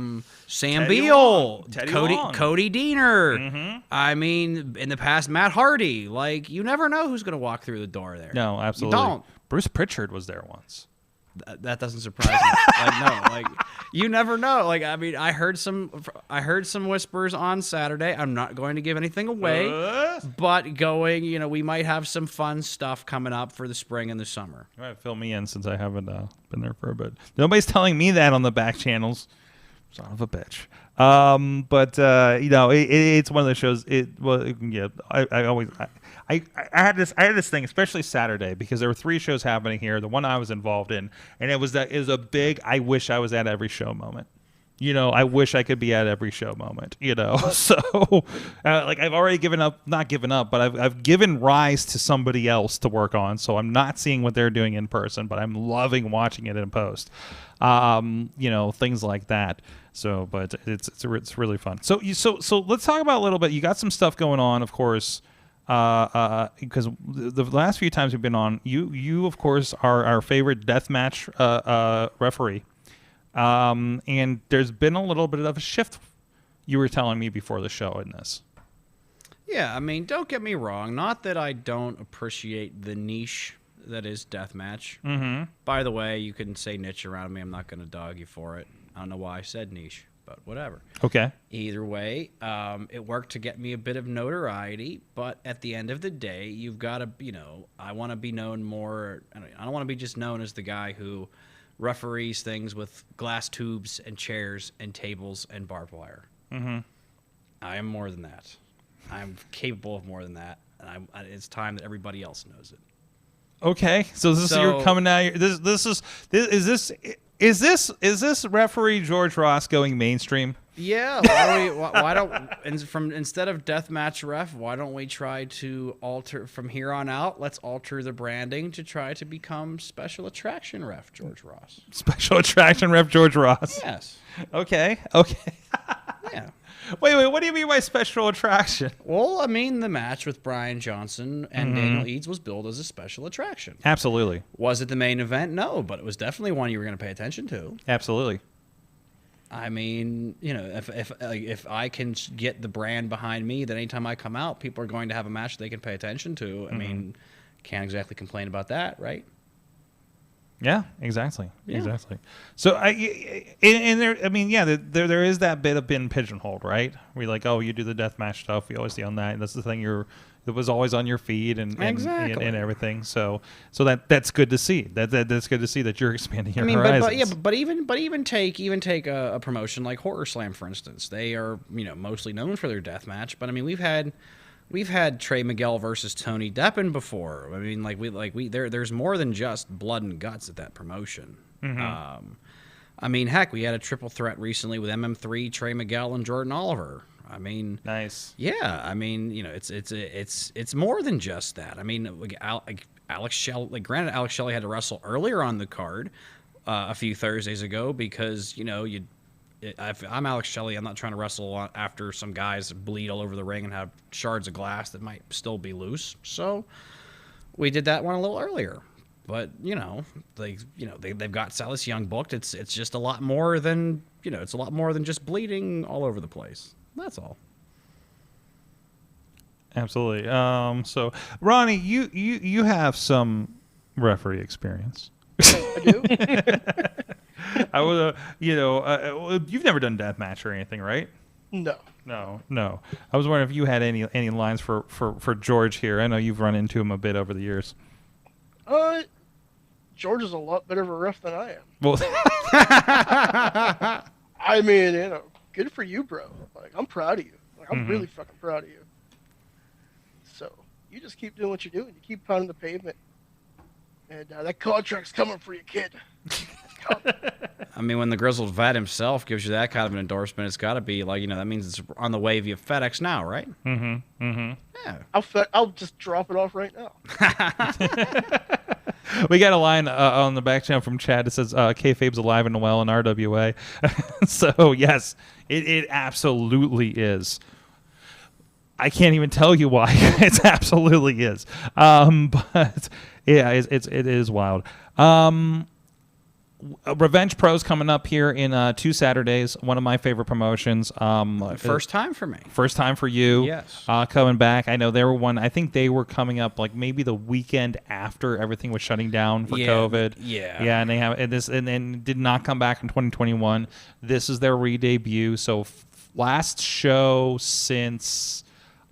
Sam Teddy Beal, Long. Cody Diener. I mean, in the past, Matt Hardy. Like, you never know who's going to walk through the door there. No, absolutely. You don't. Bruce Pritchard was there once. That doesn't surprise me. You never know. Like, I mean, I heard some whispers on Saturday. I'm not going to give anything away, but we might have some fun stuff coming up for the spring and the summer. You might fill me in since I haven't been there for a bit. Nobody's telling me that on the back channels. Son of a bitch. It's one of those shows. I had this thing, especially Saturday, because there were 3 shows happening here. The one I was involved in, and it was a big. I wish I was at every show moment. I wish I could be at every show moment. So I've already not given up, but I've given rise to somebody else to work on. So I'm not seeing what they're doing in person, but I'm loving watching it in post. Things like that. So, but it's really fun. So let's talk about a little bit. You got some stuff going on, of course, because the last few times we've been on, you of course are our favorite deathmatch referee, and there's been a little bit of a shift. You were telling me before the show in this. Yeah, I mean, don't get me wrong. Not that I don't appreciate the niche that is deathmatch. Mm-hmm. By the way, you can say niche around me. I'm not going to dog you for it. I don't know why I said niche, but whatever. Okay. Either way, it worked to get me a bit of notoriety, but at the end of the day, you've got to, I want to be known more. I don't want to be just known as the guy who referees things with glass tubes and chairs and tables and barbed wire. Mm-hmm. I am more than that. I'm capable of more than that, and it's time that everybody else knows it. Okay, so you're coming out here. Is this referee George Ross going mainstream? Yeah. Why don't instead of deathmatch ref, why don't we try to alter from here on out? Let's alter the branding to try to become special attraction ref George Ross. Special attraction ref George Ross. Yes. Okay. Yeah. Wait, what do you mean by special attraction? Well, I mean, the match with Brian Johnson and Daniel Eads was billed as a special attraction. Absolutely. Was it the main event? No, but it was definitely one you were going to pay attention to. Absolutely. I mean, you know, if I can get the brand behind me, that anytime I come out, people are going to have a match they can pay attention to. I mean, can't exactly complain about that, right? Yeah, exactly. Yeah. Exactly. So there, I mean, yeah, there is that bit of being pigeonholed, right? Where you're like, oh, you do the deathmatch stuff. We always see on that. And that's the thing it was always on your feed and Exactly. and everything. So that's good to see. That's good to see that you're expanding your horizons. but even take a promotion like Horrorslam, for instance. They are, you know, mostly known for their deathmatch, but I mean, we've had Trey Miguel versus Tony Deppen before. I mean, there's more than just blood and guts at that promotion. I mean, heck, we had a triple threat recently with MM3, Trey Miguel, and Jordan Oliver. I mean, nice. Yeah, I mean, you know, it's more than just that. I mean, Alex Shelley. Granted, Alex Shelley had to wrestle earlier on the card a few Thursdays ago because, you know, if I'm Alex Shelley, I'm not trying to wrestle after some guys bleed all over the ring and have shards of glass that might still be loose. So we did that one a little earlier. But they've got Silas Young booked. It's just a lot more than, you know, it's a lot more than just bleeding all over the place. That's all. Absolutely. So Ronnie, you have some referee experience. I do. I would, you've never done deathmatch or anything, right? No. No. I was wondering if you had any lines for George here. I know you've run into him a bit over the years. George is a lot better of a ref than I am. Well, I mean, you know, good for you, bro. Like, I'm proud of you. Like, I'm really fucking proud of you. So you just keep doing what you're doing. You keep pounding the pavement, and that contract's coming for you, kid. I mean, when the grizzled vet himself gives you that kind of an endorsement, it's got to be like, you know, that means it's on the way via FedEx now, right? Yeah. I'll just drop it off right now. We got a line on the back channel from Chad that says kayfabe's alive and well in RWA. So yes, it absolutely is. I can't even tell you why. It absolutely is. But yeah, it is wild. Revenge Pro's coming up here in 2 Saturdays. One of my favorite promotions. First time for me. First time for you. Yes. Coming back. I know they were one. I think they were coming up like maybe the weekend after everything was shutting down for COVID. Yeah. Yeah, and they have and then did not come back in 2021. This is their re-debut. So last show since.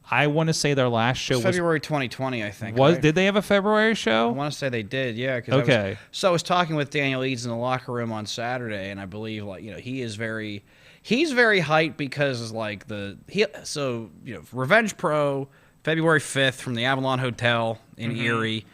I want to say their last show was February 2020, I think. Right? Did they have a February show? I want to say they did, yeah. Okay. I was talking with Daniel Eads in the locker room on Saturday, and I believe, like, you know, he's very hyped because like Revenge Pro, February 5th from the Avalon Hotel in Erie,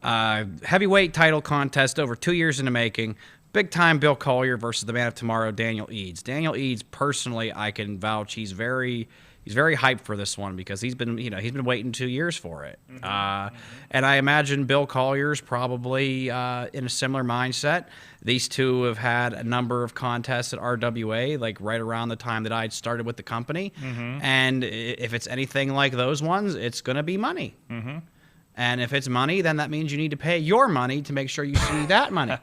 heavyweight title contest over 2 years in the making. Big time Bill Collier versus the Man of Tomorrow, Daniel Eads. Daniel Eads, personally, I can vouch, he's very hyped for this one because he's been waiting 2 years for it. And I imagine Bill Collier's probably in a similar mindset. These two have had a number of contests at RWA, like right around the time that I started with the company. And if it's anything like those ones, it's going to be money. And if it's money, then that means you need to pay your money to make sure you see that money.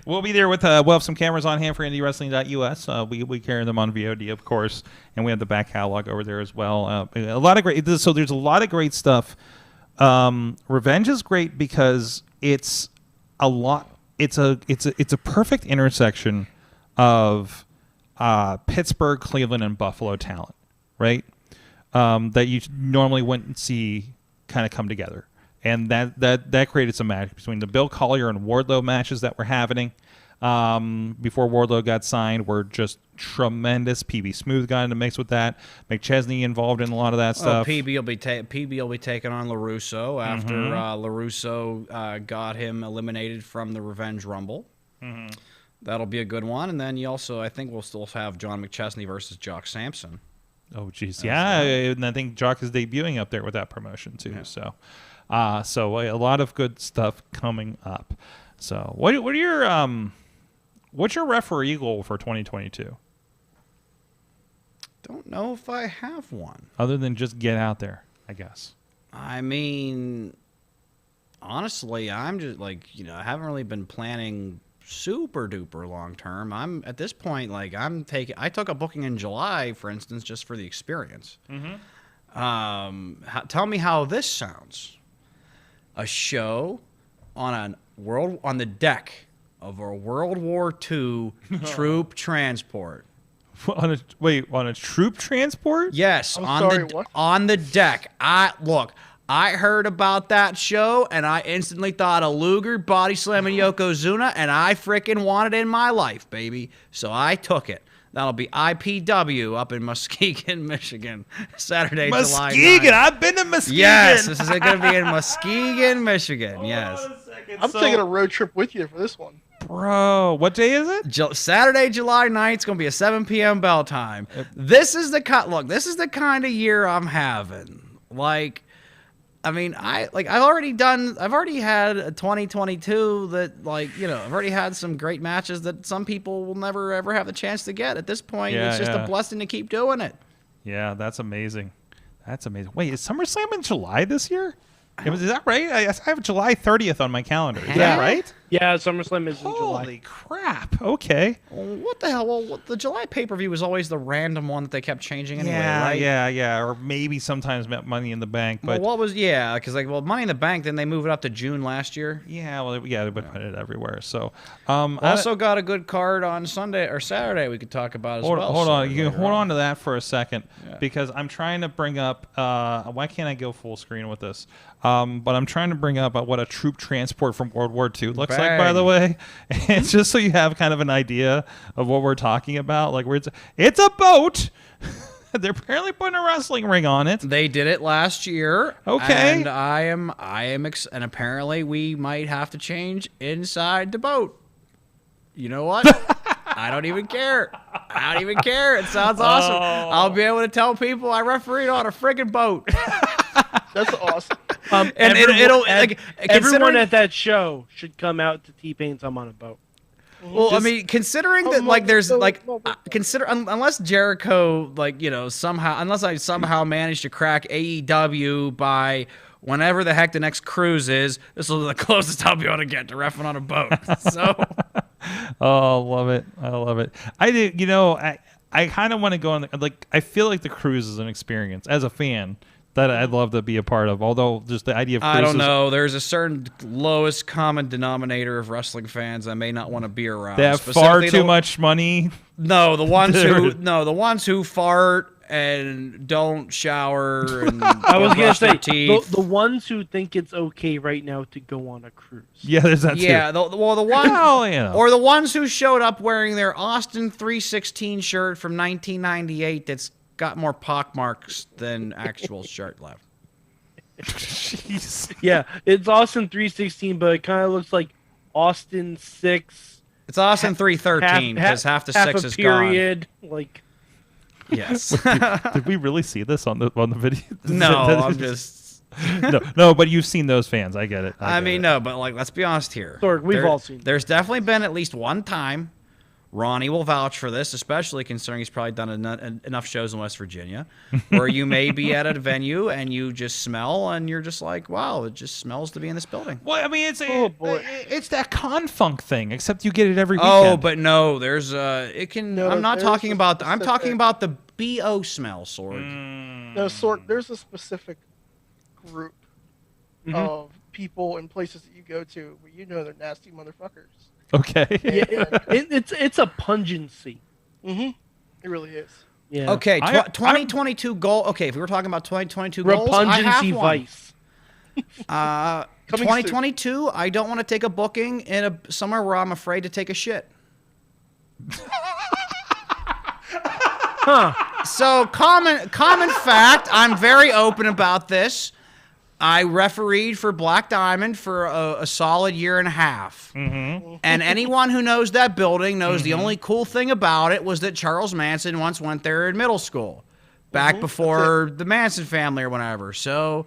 We'll be there with we'll have some cameras on hand for IndieWrestling.us. We carry them on VOD, of course, and we have the back catalog over there as well. A lot of great. So there's a lot of great stuff. Revenge is great because it's a lot. It's a perfect intersection of Pittsburgh, Cleveland, and Buffalo talent, right? That you normally wouldn't see kind of come together. And that created some magic between the Bill Collier and Wardlow matches that were happening before Wardlow got signed were just tremendous. PB Smooth got in the mix with that. McChesney involved in a lot of that stuff. PB will be taking on LaRusso after LaRusso got him eliminated from the Revenge Rumble. That'll be a good one. And then you also, I think we'll still have John McChesney versus Jock Sampson. Oh, geez. Yeah, and I think Jock is debuting up there with that promotion, too. Yeah. So a lot of good stuff coming up. So what are your what's your referee goal for 2022? Don't know if I have one. Other than just get out there, I guess. I mean, honestly, I'm just like, I haven't really been planning super duper long term. I'm at this point, like, I took a booking in July, for instance, just for the experience. Tell me how this sounds. A show on the deck of a World War II troop transport. On a troop transport? Yes, what? on the deck. I heard about that show, and I instantly thought of Luger body slamming Yokozuna, and I freaking wanted it in my life, baby. So I took it. That'll be IPW up in Muskegon, Michigan, Saturday, July 9th. Muskegon! I've been to Muskegon! Yes, this is going to be in Muskegon, Michigan, yes. I'm taking a road trip with you for this one. Bro, what day is it? Saturday, July 9th. It's going to be a 7 p.m. bell time. This is the kind of year I'm having. Like, I mean, I've already had a 2022 that, like, I've already had some great matches that some people will never ever have the chance to get. At this point, it's just a blessing to keep doing it. Yeah, that's amazing. Wait, is SummerSlam in July this year? Is that right? I have July 30th on my calendar. Is that right? Yeah, SummerSlam is in July. Holy crap. Okay. What the hell? Well, the July pay-per-view was always the random one that they kept changing anyway, right? Yeah. Or maybe sometimes Money in the Bank. But because Money in the Bank, then they moved it up to June last year. Yeah, well, they put it everywhere. So, also got a good card on Sunday or Saturday we could talk about as well. Hold on. You can hold on to that for a second because I'm trying to bring up, why can't I go full screen with this? But I'm trying to bring up what a troop transport from World War II looks like, by the way. And just so you have kind of an idea of what we're talking about. Like, it's a boat. They're apparently putting a wrestling ring on it. They did it last year. Okay. And and apparently we might have to change inside the boat. You know what? I don't even care. It sounds awesome. I'll be able to tell people I refereed on a friggin' boat. That's awesome. Everyone at that show should come out to T-Pain's I'm on a Boat. Well, I mean, considering that, like, there's, like, unless Jericho, like, unless I somehow manage to crack AEW by whenever the heck the next cruise is, this will be the closest I'll be able to get to reffing on a boat. So. Oh, I love it. I do, I kind of want to go on, I feel like the cruise is an experience as a fan that I'd love to be a part of. Although just the idea of cruises, I don't know. There's a certain lowest common denominator of wrestling fans I may not want to be around. They have far too much money. No, the ones who fart and don't shower and I was gonna say teeth. The ones who think it's okay right now to go on a cruise. Yeah, there's that too. Yeah, the one or the ones who showed up wearing their Austin 316 shirt from 1998 that's got more pockmarks than actual shirt left. Jeez. Yeah, it's Austin 316, but it kind of looks like Austin 6. It's Austin 313 because half the 6 is period, gone. Like, yes. Did we really see this on the video? No, I'm just no. But you've seen those fans. I get it. I mean, no, but like, let's be honest here. Sorg, we've all seen. There's definitely been at least one time. Ronnie will vouch for this, especially considering he's probably done enough shows in West Virginia, where you may be at a venue and you just smell and you're just like, wow, it just smells to be in this building. Well, I mean, it's that Kahn funk thing, except you get it every weekend. Oh, but no, there's it can. No, I'm not talking about. I'm specific- talking about the BO smell, Sorg. No, Sorg, there's a specific group of people and places that you go to where they're nasty motherfuckers. Okay. It's a pungency. It really is. Yeah. Okay, 2022 goal. Okay, if we were talking about 2022 goals, I have Repungency one. vice. 2022, I don't want to take a booking in somewhere where I'm afraid to take a shit. So common fact, I'm very open about this. I refereed for Black Diamond for a solid year and a half. Mm-hmm. And anyone who knows that building knows the only cool thing about it was that Charles Manson once went there in middle school, back before the Manson family or whatever. So,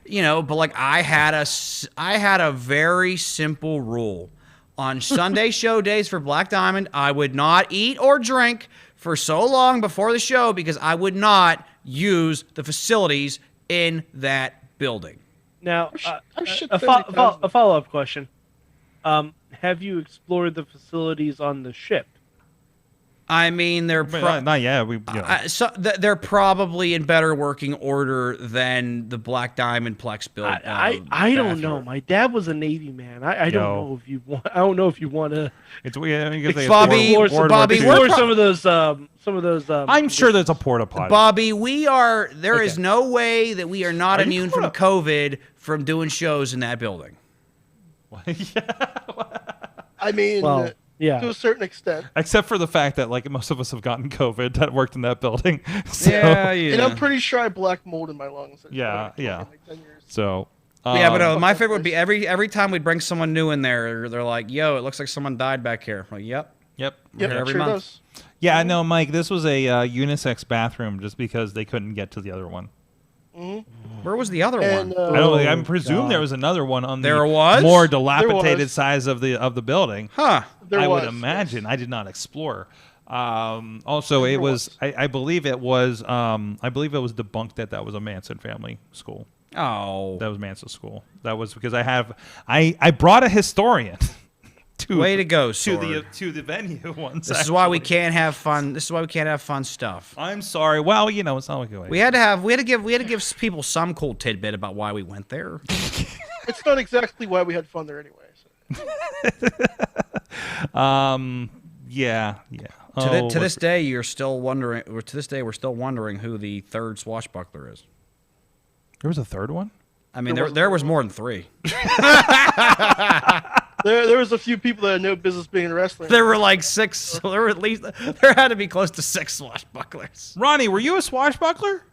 but like I had a very simple rule. On Sunday show days for Black Diamond, I would not eat or drink for so long before the show because I would not use the facilities in that building. Now, shit a 30 times. follow-up question. Have you explored the facilities on the ship? I mean, they're Not yet. they're probably in better working order than the Black Diamond Plex build. I don't know. My dad was a Navy man. I don't Yo. know if you want. I don't know if you want to It's weird. I mean, it's Bobby, World War Bobby, II. we're explore some of those. I'm sure there's a porta potty. Bobby, there is no way that we are not you immune from COVID from doing shows in that building. I mean, Well, yeah. to a certain extent. Except for the fact that like most of us have gotten COVID that worked in that building. So, And I'm pretty sure I black mold in my lungs. It's Yeah, been yeah. like 10 years. So Yeah, but my favorite would be every time we'd bring someone new in there, they're like, "Yo, it looks like someone died back here." I'm like, "Yep, Yep. Yep, every sure month." does. Yeah, no, Mike, this was a unisex bathroom just because they couldn't get to the other one. Where was the other And, one? I don't. I presume God. there was another one on There the was? more dilapidated was. size of the building. Huh? There I was, would imagine. yes. I did not explore. Also, it There was. was. I believe it was. I believe it was debunked that was a Manson family school. Oh, That was Manson's school. That was because I brought a historian. way to go, to the venue once. This is why we can't have fun. This is why we can't have fun stuff. I'm sorry. Well, you know, it's not like a We had to give people some cool tidbit about why we went there. It's not exactly why we had fun there anyway. So. Yeah. To this day, you're still wondering. Or to this day, we're still wondering who the third swashbuckler is. There was a third one. I mean, there was more than three. There was a few people that had no business being in wrestling. There were like six. There had to be close to six swashbucklers. Ronnie, were you a swashbuckler?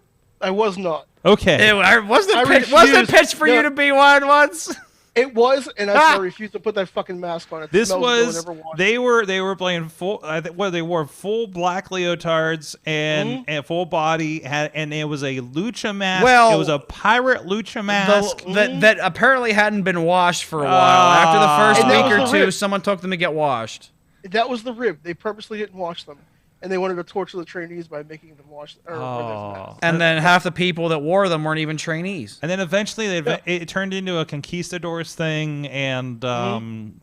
I was not. Okay. Wasn't I the pitch for refused- you to be one once? It was, and I refused to put that fucking mask on. It This smells good, was never washed. they were playing full. They wore full black leotards and full body and it was a lucha mask. Well, it was a pirate lucha mask. That apparently hadn't been washed for a while. After the first And that week or was the two, rip. someone took them to get washed. That was the rib. They purposely didn't wash them, and they wanted to torture the trainees by making them wash. Or wear those masks. And then half the people that wore them weren't even trainees. And then eventually it turned into a conquistadors thing and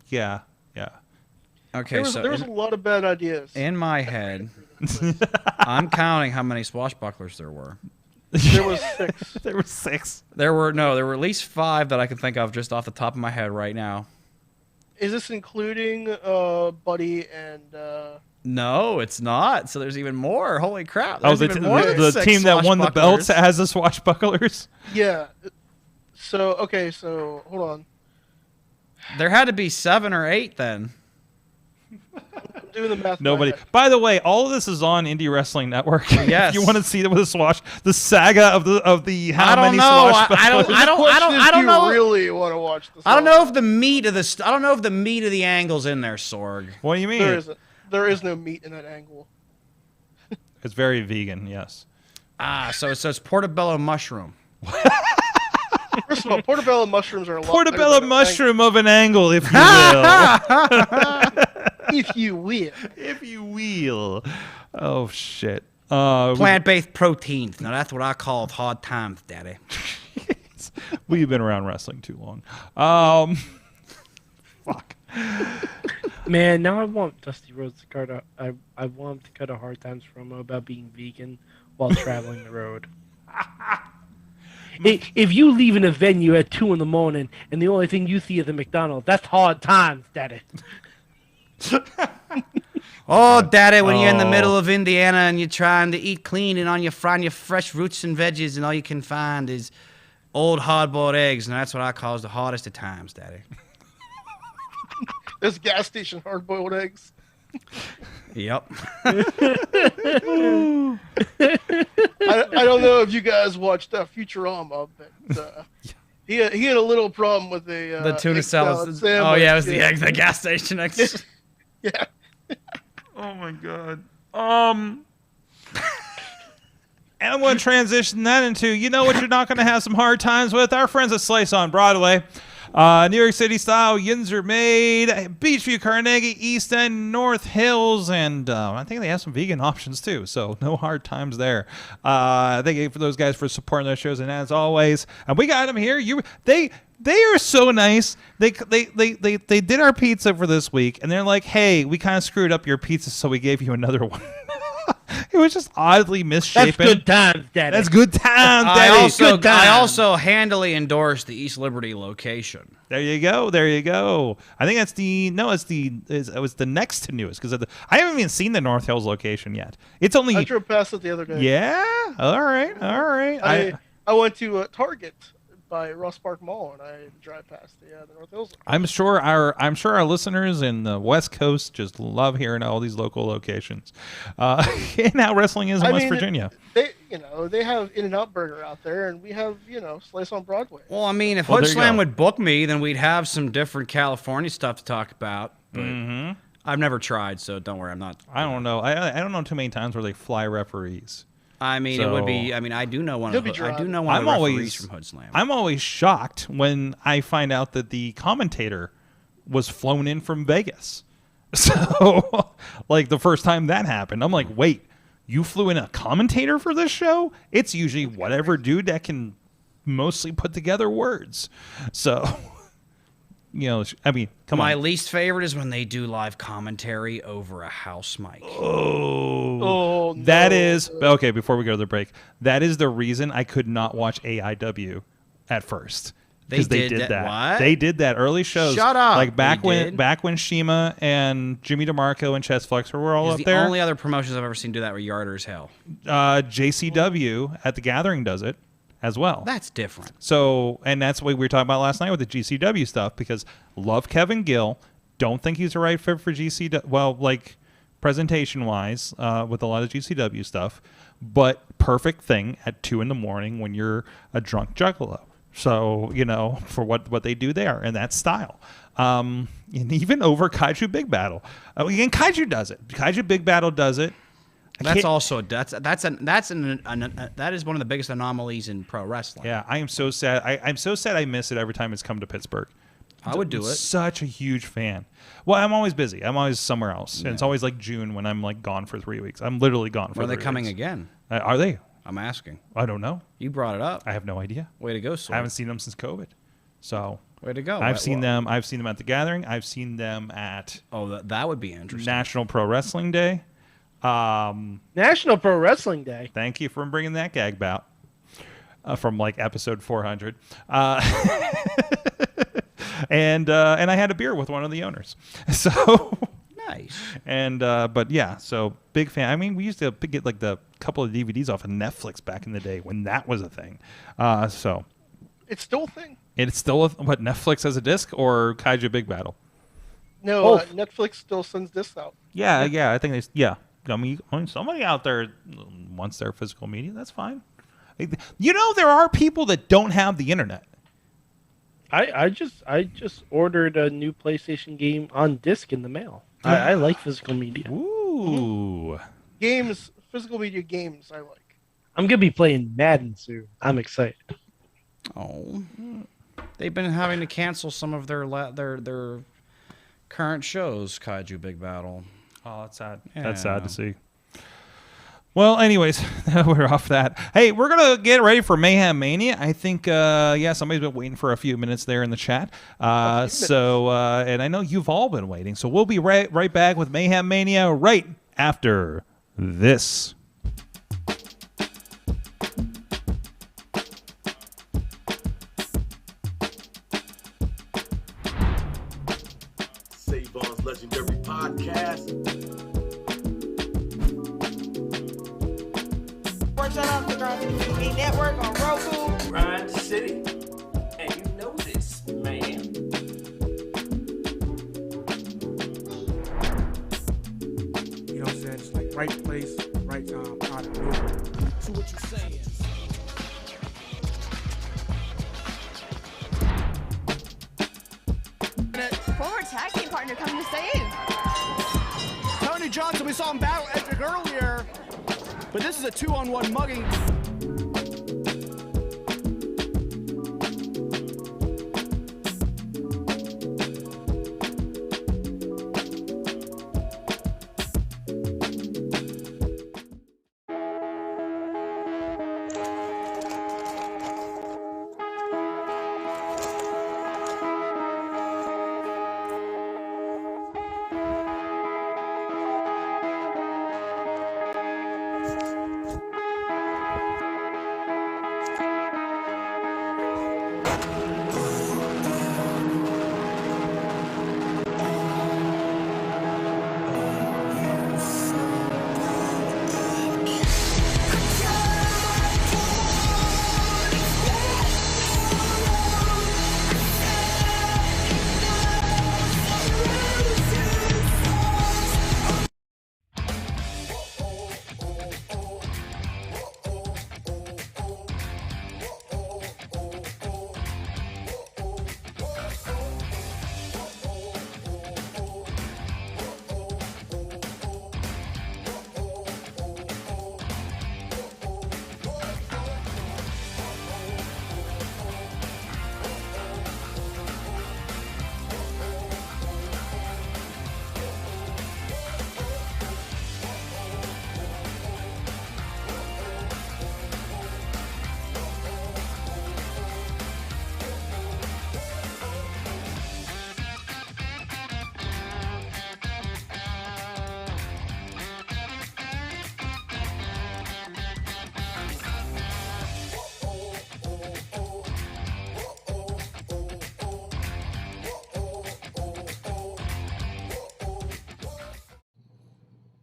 yeah. Okay, There was a lot of bad ideas. in my head, I'm counting how many swashbucklers there were. There was 6. There were 6. There were at least 5 that I can think of just off the top of my head right now. Is this including Buddy and? No, it's not. So there's even more. Holy crap! Oh, There's even more than the 6 team that won the belts swashbucklers. has the swashbucklers. Yeah. So okay. So hold on. There had to be 7 or 8 then. I'm doing the math. in my Nobody. head. By the way, all of this is on Indie Wrestling Network. Yes. If you want to see it with the saga of the how I don't many know. swashbucklers. I don't know. If you really want to watch this. I don't know if the meat of the I don't know if the meat of the angle's in there, Sorg. What do you mean? There isn't. There is no meat in that angle. It's very vegan. Yes. So it says portobello mushroom. First of all, portobello mushrooms are a lot. Portobello better than mushroom of an angle, if you will. If you will. If you will. Oh shit. Plant-based proteins. Now that's what I call hard times, Daddy. We've been around wrestling too long. Fuck. Man, now I want Dusty Rhodes to cut a. I want him to cut a Hard Times promo about being vegan while traveling the road. If you leave in a venue at 2 a.m. and the only thing you see is a McDonald's, that's hard times, Daddy. Oh, Daddy, when you're in the middle of Indiana and you're trying to eat clean and on your frying your fresh roots and veggies and all you can find is old hard-boiled eggs, and that's what I call the hardest of times, Daddy. There's gas station hard-boiled eggs. Yep. I don't know if you guys watched Futurama, but he had a little problem with The tuna egg salad. sandwich. Oh yeah, it was the eggs, the gas station eggs. Yeah. Oh my god. And I'm going to transition that into, you know what you're not going to have some hard times with? Our friends at Slice on Broadway. New York City style yins are made. Beachview, Carnegie, East End, North Hills, and I think they have some vegan options too. So no hard times there. Thank you for those guys for supporting those shows, and as always, and we got them here. They are so nice. They did our pizza for this week, and they're like, hey, we kind of screwed up your pizza, so we gave you another one. It was just oddly misshapen. That's good times, Daddy. That's good times, Daddy. I also handily endorsed the East Liberty location. There you go. I think that's it was the next to newest because I haven't even seen the North Hills location yet. It's only I drove past it the other day. Yeah. All right. I went to Target by Ross Park Mall, and I drive past the North Hills. I'm sure our listeners in the West Coast just love hearing all these local locations, and how wrestling is in West Virginia. They have In-N-Out Burger out there, and we have Slice on Broadway. Well, I mean, if Horrorslam would book me, then we'd have some different California stuff to talk about. But I've never tried, so don't worry, I'm not. I don't know. I don't know too many times where they fly referees. I mean, it would be. I mean, I do know one of the referees from Horrorslam. I'm always shocked when I find out that the commentator was flown in from Vegas. So, like the first time that happened, I'm like, wait, you flew in a commentator for this show? It's usually whatever dude that can mostly put together words. So, I mean, come on. My least favorite is when they do live commentary over a house mic. Oh, no. That is okay. Before we go to the break, that is the reason I could not watch AIW at first. Because they did that. What? They did that early shows. Shut up. Like back when Shima and Jimmy DeMarco and Chess Flexor were all up there. The only other promotions I've ever seen do that were Yarder as hell. JCW at the Gathering does it as well. That's different. So, and that's what we were talking about last night with the GCW stuff, because love Kevin Gill, don't think he's the right fit for GCW. Well, like presentation wise, with a lot of GCW stuff, but perfect thing at 2 a.m. when you're a drunk juggalo. So, for what they do there and that style. And even over Kaiju Big Battle. Again, Kaiju does it. Kaiju Big Battle does it. That is one of the biggest anomalies in pro wrestling. Yeah, I am so sad. I'm so sad I miss it every time it's come to Pittsburgh. I would do it. Such a huge fan. Well, I'm always busy. I'm always somewhere else. And it's always like June when I'm like gone for 3 weeks. I'm literally gone for 3 weeks. Are they coming again? Are they? I'm asking. I don't know. You brought it up. I have no idea. Way to go, Sword. I haven't seen them since COVID. So way to go. I've seen them at the Gathering. I've seen them at that would be interesting. National Pro Wrestling Day. National Pro Wrestling Day. Thank you for bringing that gag bout from like episode 400. And I had a beer with one of the owners. So nice. And but yeah, so big fan. I mean, we used to get like the couple of DVDs off of Netflix back in the day when that was a thing. So it's still a thing. It's still what, Netflix as a disc or Kaiju Big Battle? No, Netflix still sends discs out. Yeah. I think I mean, somebody out there wants their physical media. That's fine. There are people that don't have the internet. I just ordered a new PlayStation game on disc in the mail. I like physical media. Ooh. Games, physical media games, I like. I'm gonna be playing Madden soon. I'm excited. Oh, they've been having to cancel some of their current shows. Kaiju Big Battle. Oh, that's sad. Yeah. That's sad to see. Well, anyways, we're off that. Hey, we're going to get ready for Mayhem Mania. I think, somebody's been waiting for a few minutes there in the chat. And I know you've all been waiting. So we'll be right back with Mayhem Mania right after this. Savon's Legendary Podcast. Watch out on the TV network on Roku. Grind City. And you know this, man. You know what I'm saying? It's like right place, right time, out of nowhere. So what you saying? Former tag team partner coming to save. Tony Johnson, we saw him battle Edric earlier, but this is a 2-on-1 mugging.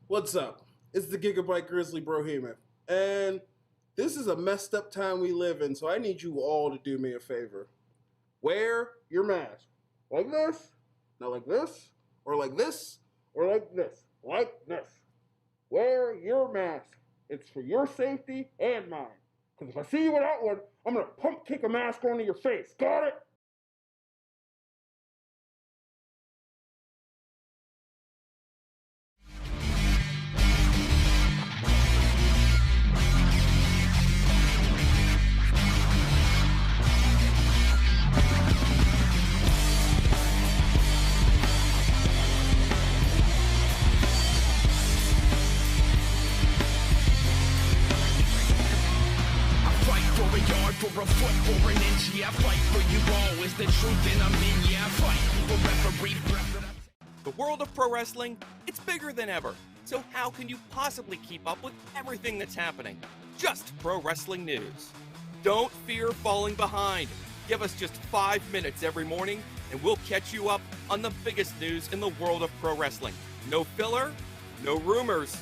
What's up? It's the Gigabyte Grizzly Brohemoth, and this is a messed up time we live in, so I need you all to do me a favor. Wear your mask. Like this, not like this, or like this, or like this, like this. Wear your mask. It's for your safety and mine. Because if I see you without one, I'm going to pump kick a mask onto your face. Got it? For a foot or an inch, yeah, I fight for you all. Is the truth and I'm in, yeah, I fight for every breath. The world of pro wrestling, it's bigger than ever. So how can you possibly keep up with everything that's happening? Just pro wrestling news. Don't fear falling behind. Give us just 5 minutes every morning and we'll catch you up on the biggest news in the world of pro wrestling. No filler, no rumors,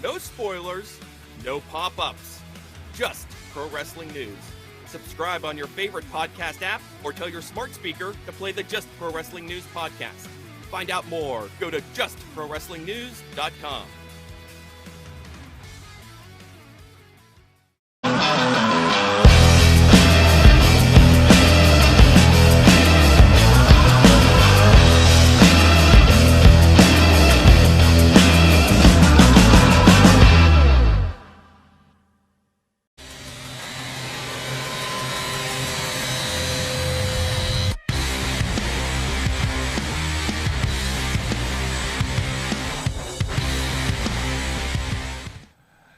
no spoilers, no pop-ups. Just pro wrestling news. Subscribe on your favorite podcast app or tell your smart speaker to play the Just Pro Wrestling News podcast. Find out more. Go to justprowrestlingnews.com.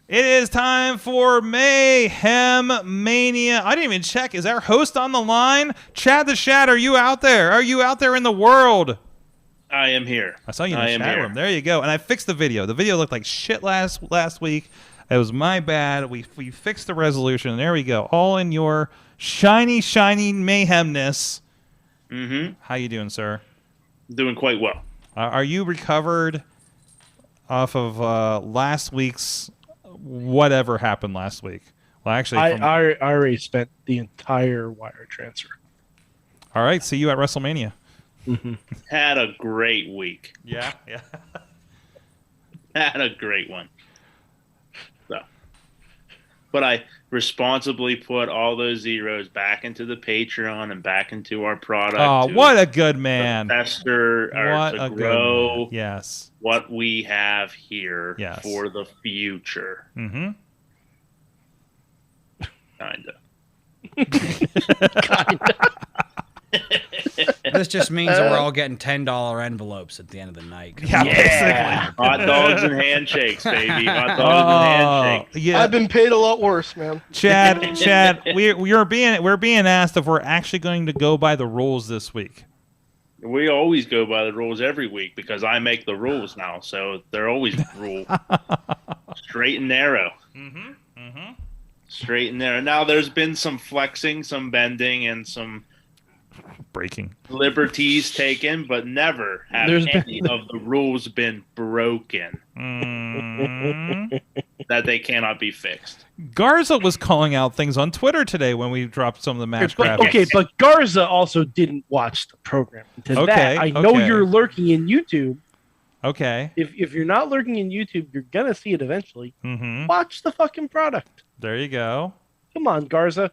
It is time for Mayhem Mania. I didn't even check. Is our host on the line? Chad the Shad, are you out there? Are you out there in the world? I am here. I saw you in the chat room. There you go. And I fixed the video. The video looked like shit last week. It was my bad. We fixed the resolution. There we go. All in your shiny mayhemness. Mm-hmm. How you doing, sir? Doing quite well. Are you recovered off of last week's whatever happened last week? Well, actually, I already spent the entire wire transfer. All right, see you at WrestleMania. Mm-hmm. Had a great week. Yeah. Had a great one. So, but I responsibly put all those zeros back into the Patreon and back into our product. Oh, what a good man! To grow. Yes. What we have here for the future. Mm-hmm. Kinda. This just means that we're all getting $10 envelopes at the end of the night. Yeah, basically. Hot dogs and handshakes, baby. Hot dogs and handshakes. Yeah. I've been paid a lot worse, man. Chad, we're being asked if we're actually going to go by the rules this week. We always go by the rules every week because I make the rules now, so they're always rule straight and narrow. Mm-hmm. Mm-hmm. Straight and narrow. Now there's been some flexing, some bending, and some breaking liberties taken, but never have any of the rules been broken that they cannot be fixed. Garza was calling out things on Twitter today when we dropped some of the match graphics. Okay, but Garza also didn't watch the program. I know you're lurking in YouTube. Okay. If you're not lurking in YouTube, you're gonna see it eventually. Mm-hmm. Watch the fucking product. There you go. Come on, Garza.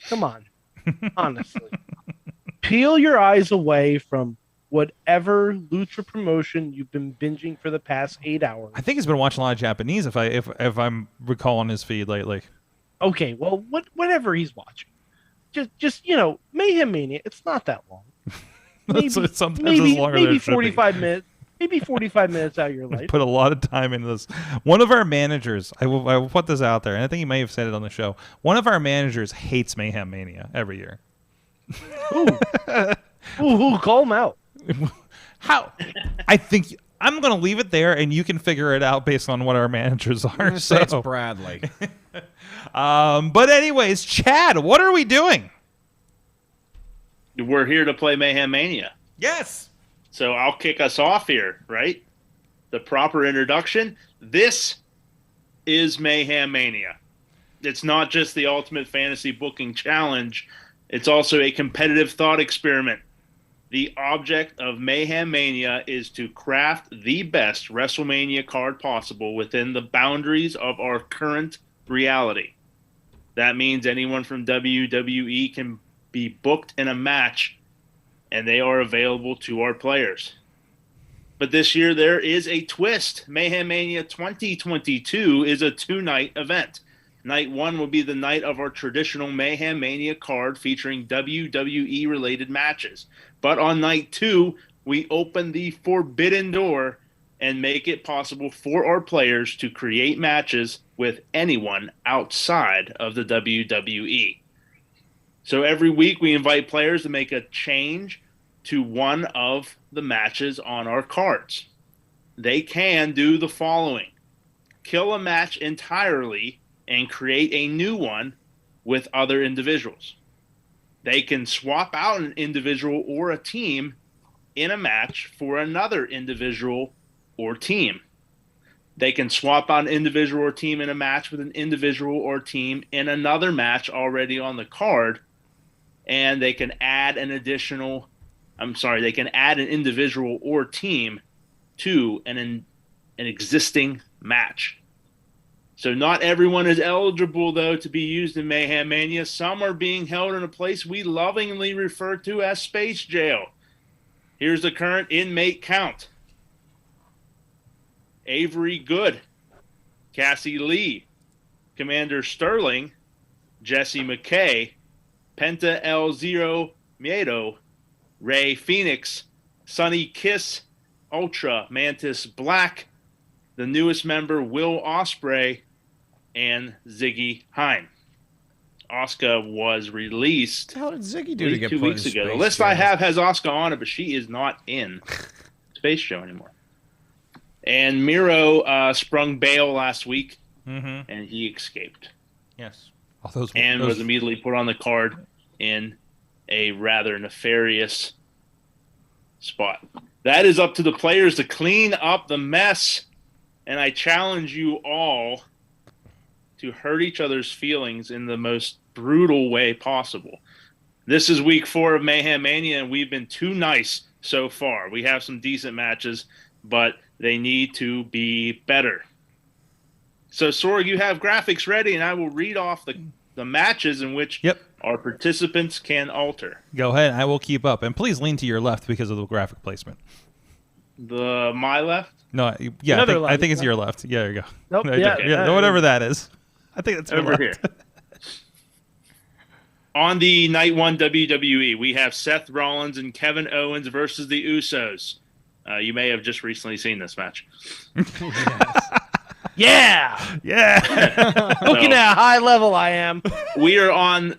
Come on. Honestly. Peel your eyes away from whatever Lucha promotion you've been binging for the past 8 hours. I think he's been watching a lot of Japanese, if I'm recalling his feed lately. Okay, well, whatever he's watching, just Mayhem Mania. It's not that long. Maybe 45 minutes. Maybe 45 minutes out of your life. Put a lot of time into this. One of our managers, I will put this out there, and I think he may have said it on the show. One of our managers hates Mayhem Mania every year. Ooh, call him out. How? I think I'm going to leave it there, and you can figure it out based on what our managers are. So it's Bradley. But anyways, Chad, what are we doing? We're here to play Mayhem Mania. Yes. So I'll kick us off here, right? the proper introduction, this is Mayhem Mania. It's not just the Ultimate Fantasy Booking Challenge. It's also a competitive thought experiment. The object of Mayhem Mania is to craft the best WrestleMania card possible within the boundaries of our current reality. That means anyone from WWE can be booked in a match, and they are available to our players. But this year there is a twist. Mayhem Mania 2022 is a 2-night event. Night 1 will be the night of our traditional Mayhem Mania card featuring WWE-related matches. But on Night 2, we open the forbidden door and make it possible for our players to create matches with anyone outside of the WWE. So every week we invite players to make a change to one of the matches on our cards. They can do the following: kill a match entirely and create a new one with other individuals. They can swap out an individual or a team in a match for another individual or team. They can swap out an individual or team in a match with an individual or team in another match already on the card, and they can add an individual or team to an existing match. So not everyone is eligible, though, to be used in Mayhem Mania. Some are being held in a place we lovingly refer to as Space Jail. Here's the current inmate count: Avery Good, Cassie Lee, Commander Sterling, Jesse McKay, Penta El Zero Miedo, Ray Phoenix, Sonny Kiss, Ultra Mantis Black, the newest member Will Ospreay, and Ziggy Hine. Asuka was released. How did Ziggy do to get 2 put weeks in ago? The Space list Jail? I have has Asuka on it, but she is not in Space Show anymore. And Miro sprung bail last week, and he escaped. Yes. And was immediately put on the card in a rather nefarious spot. That is up to the players to clean up the mess, and I challenge you all to hurt each other's feelings in the most brutal way possible. This is week 4 of Mayhem Mania, and we've been too nice so far. We have some decent matches, but they need to be better. So, Sorg, you have graphics ready, and I will read off the matches in which our participants can alter. Go ahead. I will keep up. And please lean to your left because of the graphic placement. My left? No, yeah, I think it's your left. Yeah, there you go. Nope, Right yeah, there. yeah. Whatever that is. I think that's over here. On the Night 1 WWE, we have Seth Rollins and Kevin Owens versus the Usos. You may have just recently seen this match. Yeah. Looking at a high level, I am. We are on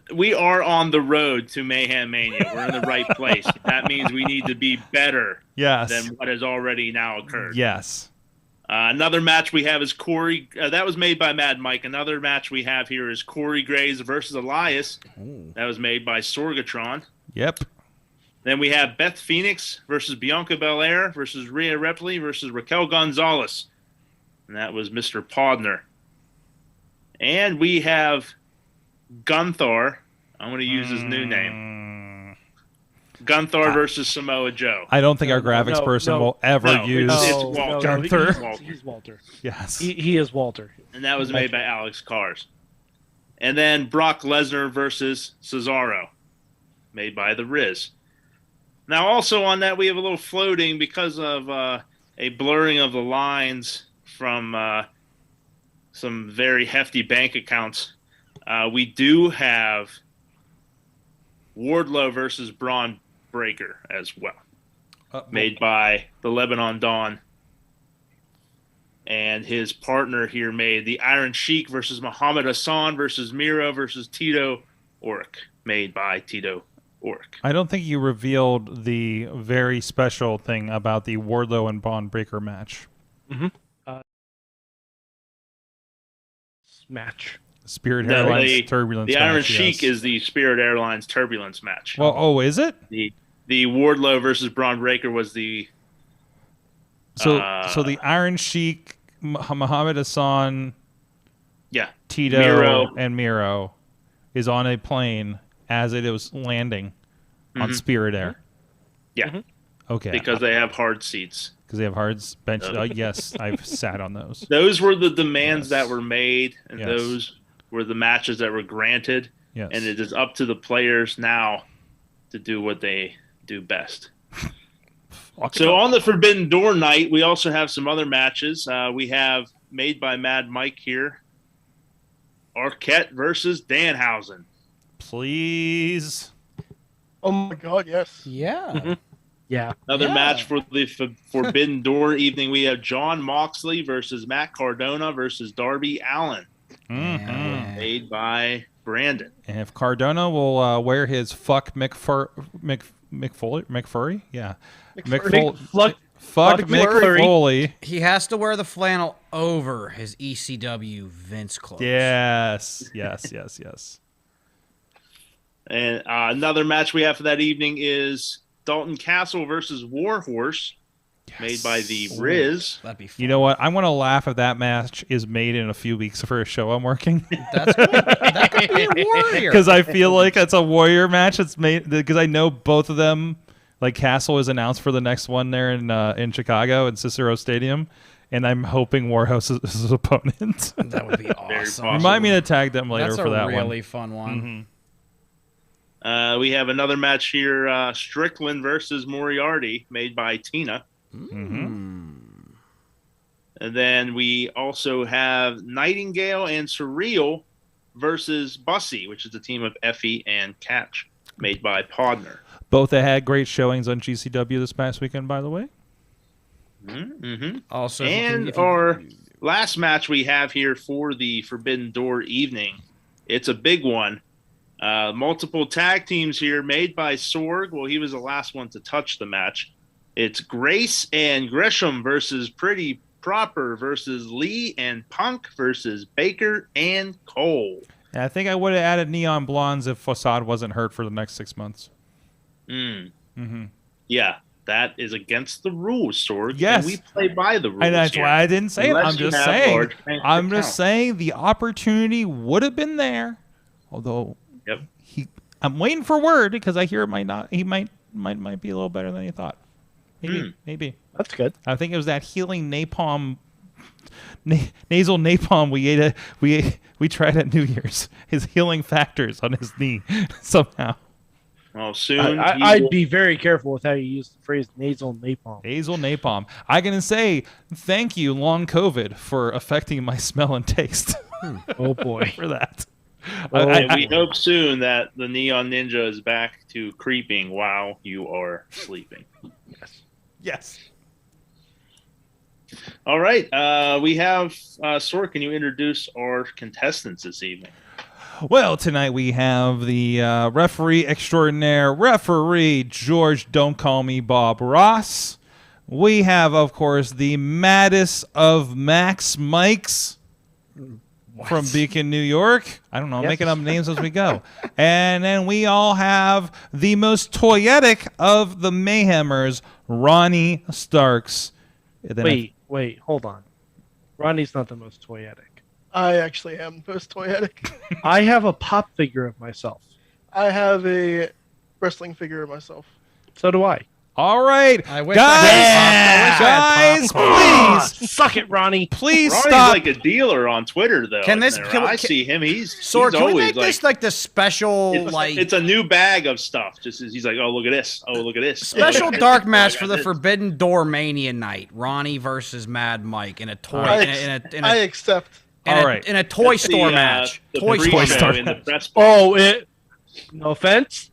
the road to Mayhem Mania. We're in the right place. That means we need to be better than what has already now occurred. Yes. Another match we have is Corey. That was made by Mad Mike. Another match we have here is Corey Graves versus Elias. That was made by Sorgatron. Yep. Then we have Beth Phoenix versus Bianca Belair versus Rhea Ripley versus Raquel Gonzalez. And that was Mr. Podner. And we have Gunther. I'm going to use his new name. Gunther versus Samoa Joe. I don't think our graphics person will ever use it's Walter. Gunther. He's Walter. Yes. He is Walter. And that was made by Alex Cars. And then Brock Lesnar versus Cesaro, made by The Riz. Now, also on that, we have a little floating because of a blurring of the lines from some very hefty bank accounts. We do have Wardlow versus Braun Breaker as well, made by the Lebanon Dawn. And his partner here made the Iron Sheik versus Muhammad Hassan versus Miro versus Tito Ork, made by Tito Ork. I don't think you revealed the very special thing about the Wardlow and Braun Breaker match. Match. Spirit Airlines Turbulence The match. Iron Sheik is the Spirit Airlines Turbulence match. Well, is it? The Wardlow versus Braun Breaker was the So the Iron Sheik, Muhammad Hassan, Tito, Miro. and Miro is on a plane as it was landing on Spirit Air. Yeah. Okay. Because they have hard seats. Because they have hard bench. Yes, I've sat on those. Those were the demands that were made, and those were the matches that were granted. Yes. And it is up to the players now to do what they do best. So on the Forbidden Door night, we also have some other matches. We have Made by Mad Mike here. Arquette versus Danhausen. Please. Oh my God, yes. Yeah. Yeah. Another match for the Forbidden Door evening. We have John Moxley versus Matt Cardona versus Darby Allin. Made by Brandon. And if Cardona will wear his fuck McFoley? Yeah. Fuck McFoley. He has to wear the flannel over his ECW Vince clothes. Yes. And another match we have for that evening is Dalton Castle versus Warhorse, made by the Riz. That'd be fun. You know what? I want to laugh if that match is made in a few weeks for a show I'm working. That's good. That could be a Warrior. Because I feel like it's a Warrior match. It's made because I know both of them. Like Castle is announced for the next one there in Chicago in Cicero Stadium, and I'm hoping Warhorse is his opponent. That would be awesome. Remind me to tag them later for that one. That's a really fun one. We have another match here, Strickland versus Moriarty, made by Tina. And then we also have Nightingale and Surreal versus Bussy, which is a team of Effie and Catch, made by Podner. Both had great showings on GCW this past weekend, by the way. Also, and our last match we have here for the Forbidden Door evening, it's a big one. Multiple tag teams here made by Sorg. Well, he was the last one to touch the match. It's Grace and Gresham versus Pretty Proper versus Lee and Punk versus Baker and Cole. Yeah, I think I would have added Neon Blondes if Facade wasn't hurt for the next 6 months. Yeah, that is against the rules, Sorg. Yes. And we play by the rules. And that's here. why I didn't say it. Unless I'm you just have saying. large fans I'm to just count. saying the opportunity would have been there. Although I'm waiting for word because I hear it might not. He might be a little better than he thought. Maybe. That's good. I think it was that healing napalm, nasal napalm we tried at New Year's. His healing factors on his knee somehow. Well, soon I'd be very careful with how you use the phrase nasal napalm. Nasal napalm. I can say thank you, long COVID, for affecting my smell and taste. Oh boy, for that. We hope soon that the Neon Ninja is back to creeping while you are sleeping. Yes. All right. We have Sorg. Can you introduce our contestants this evening? Well, tonight we have the referee extraordinaire, referee George Don't Call Me Bob Ross. We have, of course, the maddest of Max Mikes from Beacon, New York. I don't know, I'm making up names as we go. And then we all have the most toyetic of the Mayhemers, Ronnie Starks. Wait, hold on. Ronnie's not the most toyetic. I actually am the most toyetic. I have a pop figure of myself. I have a wrestling figure of myself. So do I. All right, I wish guys, please suck it, Ronnie. Please Ronnie's stop. like a dealer on Twitter, though. I see him. He's Sorg, can we always make this like the special it's a new bag of stuff. Just he's like, oh look at this, oh look at this. Special dark match for the Forbidden Door Mania night. Ronnie versus Mad Mike in a toy. I accept. In a toy store match. Toy store. No offense.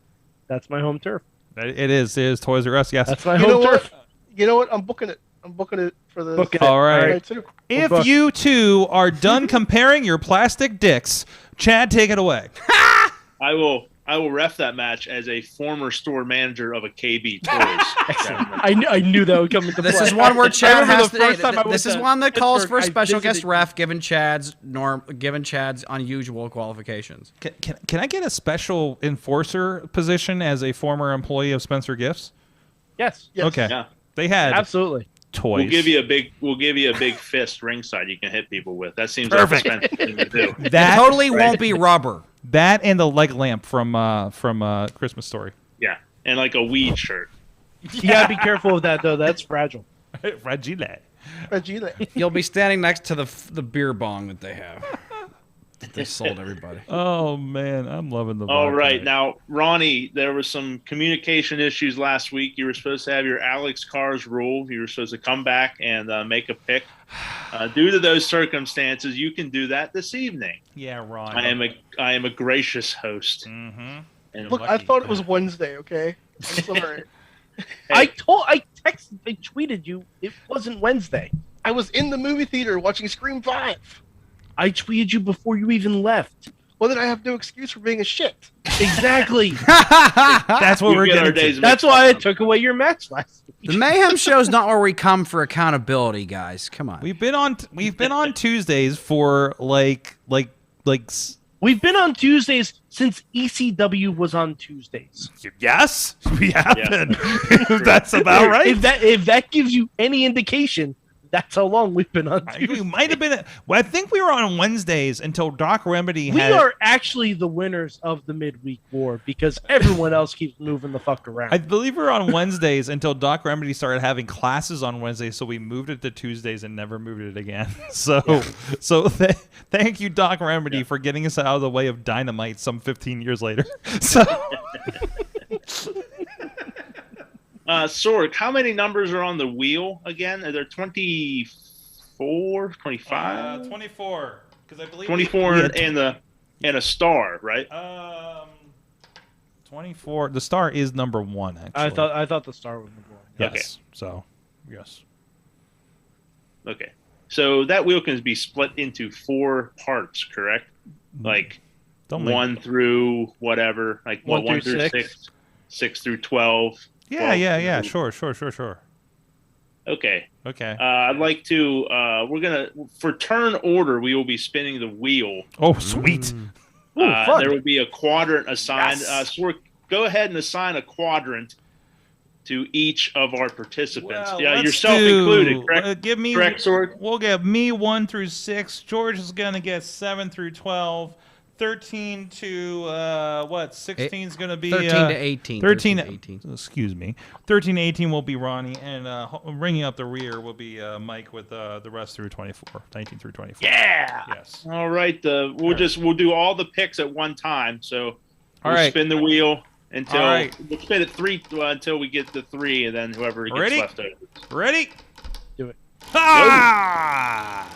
That's my home turf. It is Toys R Us. Yes, that's my home turf. You know what? I'm booking it. I'm booking it for the. All right. If you two are done comparing your plastic dicks, Chad, take it away. I will ref that match as a former store manager of a KB Toys. I knew that would come into play. This is one where Chad has to. This is one that calls for a special guest ref, given Chad's unusual qualifications. Can I get a special enforcer position as a former employee of Spencer Gifts? Yes. Okay. Yeah. They had absolutely. toys. We'll give you a big fist ringside you can hit people with. That seems Perfect. like expensive thing to do. That totally won't be rubber. That and the leg lamp from Christmas Story. Yeah, and like a weed shirt. You gotta be careful of that though. That's fragile. Fragile. You'll be standing next to the beer bong that they have. That they sold everybody. Oh man, I'm loving the. All vodka. right, now Ronnie, there were some communication issues last week. You were supposed to have your Alex Cars rule. You were supposed to come back and make a pick. Due to those circumstances, you can do that this evening. Yeah, Ron. I am a gracious host. Mm-hmm. And Look, I thought it was Wednesday. Okay, I'm sorry. I tweeted you. It wasn't Wednesday. I was in the movie theater watching Scream 5. I tweeted you before you even left. Well, then I have no excuse for being a shit. Exactly. That's what we're getting to. That's why I took away your match last week. The Mayhem Show's not where we come for accountability, guys. Come on. We've been on Tuesdays for like. We've been on Tuesdays since ECW was on Tuesdays. Yes, we have been. That's about right. If that gives you any indication, that's how long we've been on Tuesdays. We might have been. Well, I think we were on Wednesdays until Doc Remedy We had. are actually the winners of the midweek war because everyone else keeps moving the fuck around. I believe we were on Wednesdays until Doc Remedy started having classes on Wednesdays, so we moved it to Tuesdays and never moved it again. Thank you, Doc Remedy, for getting us out of the way of Dynamite some 15 years later. So. Sorg, how many numbers are on the wheel again? Are there 24, 25? 24. Because I believe 24 and a star, right? 24. The star is number 1. Actually, I thought the star was number 1. Yes. Okay. So, yes. Okay. So that wheel can be split into 4 parts, correct? Like 1 through whatever, like 1 through 6, 6 through 12. Yeah. Sure. Okay. I'd like to. We're gonna for turn order. We will be spinning the wheel. Oh, sweet. There will be a quadrant assigned. Yes. So go ahead and assign a quadrant to each of our participants. Well, yourself included. Correct. Give me. Correct, Sorg? We'll get me 1 through 6. George is gonna get 7 through 12. 13 to 16 is going to be 13 to 18. 13 to 18. Excuse me. 13 to 18 will be Ronnie, and ringing up the rear will be Mike with the rest through 24. 19 through 24. Yeah. Yes. All right. We'll do all the picks at one time. So we'll spin the wheel until we'll spin it 3 until we get to 3, and then whoever gets left over. Ready? Do it. Ah!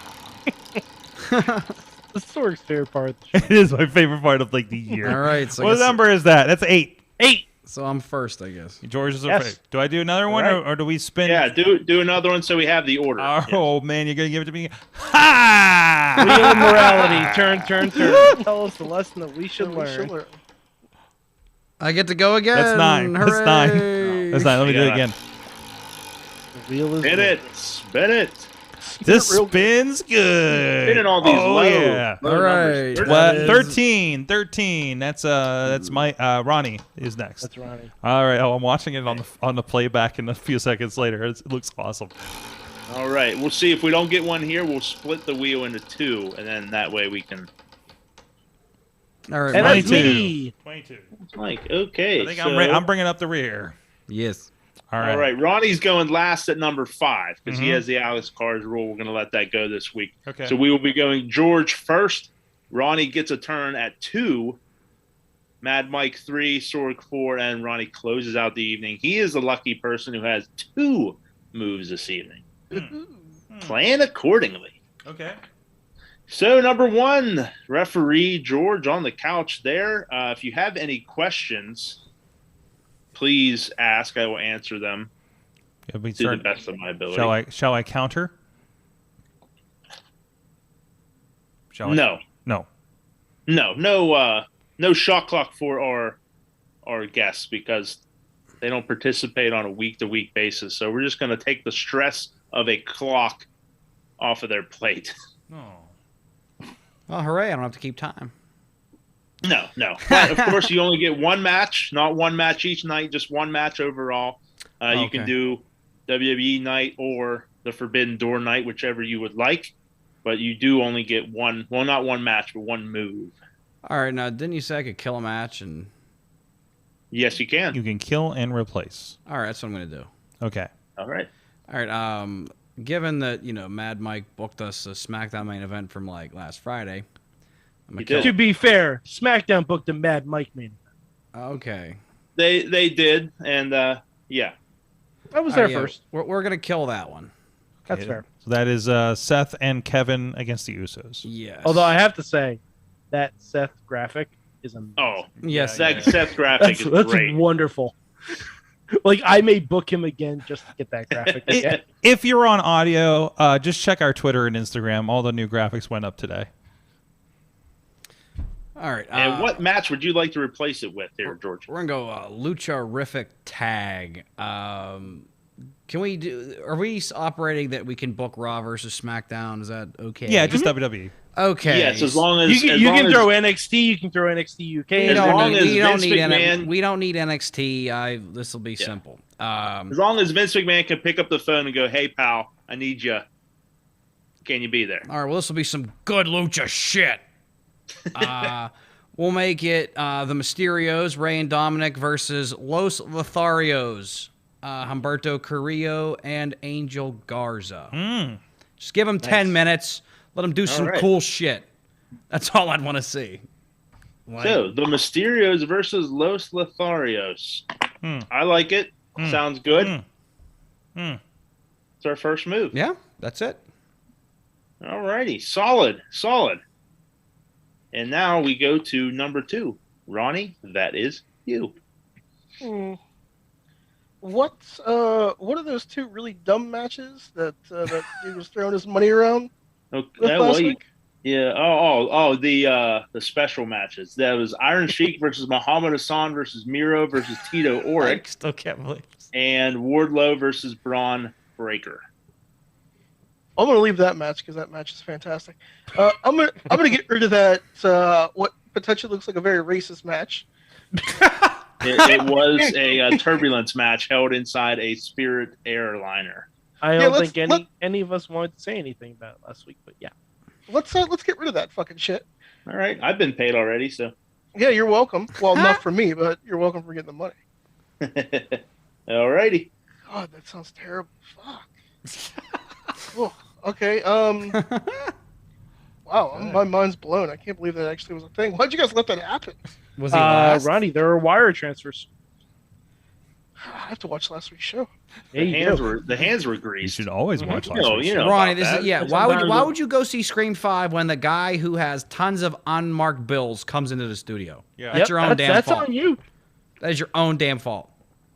The Sorg's favorite part. It is my favorite part of the year. All right. So what number is that? That's 8. 8. So I'm first, I guess. George is first. Do I do another one, or do we spin? Yeah, do another one so we have the order. Oh man, you're gonna give it to me. Ha! Wheel of morality. Turn. Tell us the lesson that we should learn. I get to go again. That's 9. Hooray. That's 9. That's 9. Let me do it again. The wheel is spin it. This spins good. Spinning all these low. Yeah. All right. 13. That's my Ronnie is next. That's Ronnie. All right. Oh, I'm watching it on the playback in a few seconds later. It looks awesome. All right. We'll see if we don't get one here. We'll split the wheel into 2, and then that way we can. All right. And 22. that's me. 22. Mike. Okay. I think I'm bringing up the rear. Yes. All right. Ronnie's going last at number 5 because he has the Alex Cars rule. We're going to let that go this week. Okay. So we will be going George first. Ronnie gets a turn at 2. Mad Mike 3, Sorg 4, and Ronnie closes out the evening. He is the lucky person who has 2 moves this evening. Plan accordingly. Okay. So number 1, referee George on the couch there. If you have any questions, please ask. I will answer them to the best of my ability. Shall I counter? No shot clock for our guests because they don't participate on a week-to-week basis. So we're just going to take the stress of a clock off of their plate. Oh. Well, hooray! I don't have to keep time. No. But of course, you only get one match, not one match each night, just one match overall. You can do WWE night or the Forbidden Door night, whichever you would like. But you do only get one, well, not one match, but one move. All right, now, didn't you say I could kill a match? And yes, you can. You can kill and replace. All right, that's what I'm going to do. Okay. All right. All right, given that, Mad Mike booked us a SmackDown main event from, last Friday. To be fair, SmackDown booked a Mad Mike main event. Okay. They did, and, yeah. I was there first. We're going to kill that one. That's fair. So that is Seth and Kevin against the Usos. Yes. Although I have to say, that Seth graphic is amazing. Oh, yes. That Seth graphic is that's great. Wonderful. I may book him again just to get that graphic again. If you're on audio, just check our Twitter and Instagram. All the new graphics went up today. All right. And what match would you like to replace it with here, George? We're going to go Lucha-rific Tag. Can we do? Are we operating that we can book Raw versus SmackDown? Is that okay? Yeah, just WWE. Okay. Yes, as long as you can throw NXT, you can throw NXT UK. We don't need NXT. This will be simple. As long as Vince McMahon can pick up the phone and go, "Hey, pal, I need you. Can you be there?" All right. Well, this will be some good lucha shit. We'll make it the Mysterios, Rey and Dominic versus Los Lotharios, Humberto Carrillo and Angel Garza. Just give them 10 minutes. Let them do some cool shit. That's all I'd want to see. So, the Mysterios versus Los Lotharios. I like it. Sounds good. It's our first move. Yeah, that's it. All righty. Solid. And now we go to number 2. Ronnie, that is you. What are those two really dumb matches that he was throwing his money around? Okay, the special matches. That was Iron Sheik versus Muhammad Hassan versus Miro versus Tito Orich. I still can't believe this. And Wardlow versus Braun Breaker. I'm gonna leave that match because that match is fantastic. I'm gonna get rid of that. What potentially looks like a very racist match. It was a turbulence match held inside a Spirit airliner. I don't think any of us wanted to say anything about it last week, but yeah. Let's get rid of that fucking shit. All right, I've been paid already, so. Yeah, you're welcome. Well, not for me, but you're welcome for getting the money. All righty. God, that sounds terrible. Fuck. Oh, okay. Wow, my mind's blown. I can't believe that actually was a thing. Why'd you guys let that happen? Was he last? Ronnie, there are wire transfers. I have to watch last week's show. The hands were greased. You should always watch last week's show. Ronnie, why would you go see Scream 5 when the guy who has tons of unmarked bills comes into the studio? Yeah. That's your own damn fault. That's on you. That is your own damn fault.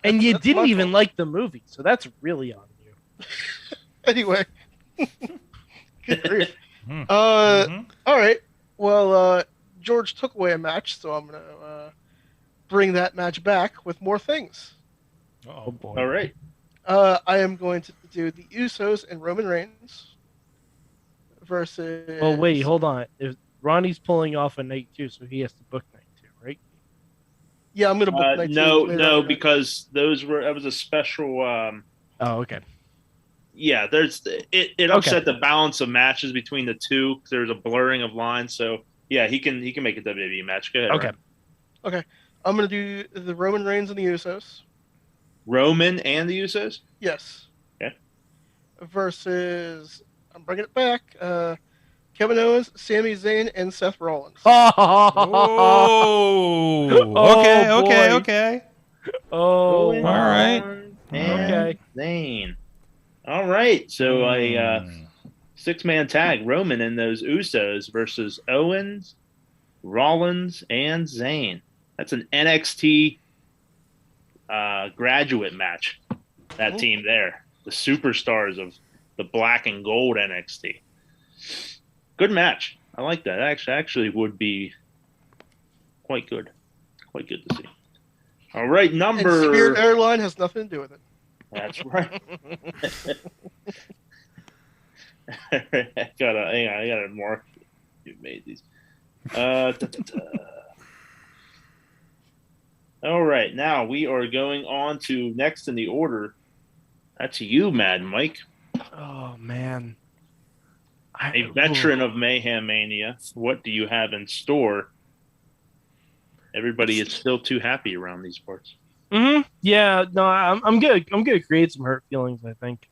And you didn't even like the movie, so that's really on you. Anyway. Good grief. All right. Well, George took away a match, so I'm going to bring that match back with more things. Oh, boy. All right. I am going to do the Usos and Roman Reigns versus... Oh, wait, hold on. If Ronnie's pulling off a night 2, so he has to book night 2, right? Yeah, I'm going to book night 2. No, because that was a special... Oh, okay. Yeah, it upset the balance of matches between the two. There's a blurring of lines, so yeah, he can make a WWE match. Go ahead. Okay. Ryan. Okay. I'm going to do the Roman Reigns and the Usos. Roman and the Usos? Yes. Okay. Versus, I'm bringing it back, Kevin Owens, Sami Zayn, and Seth Rollins. Okay. Oh, all right. Okay. Zayn. All right. So a 6-man tag, Roman and those Usos versus Owens, Rollins, and Zayn. That's an NXT graduate match. That team there, the superstars of the black and gold NXT. Good match. I like that. Actually would be quite good. Quite good to see. All right, And Spirit Airline has nothing to do with it. That's right. I gotta mark. You made these. All right, now we are going on to next in the order. That's you, Mad Mike. Oh man. A veteran of Mayhem Mania. What do you have in store? Everybody is still too happy around these parts. Yeah, no, I'm good. I'm gonna create some hurt feelings, I think.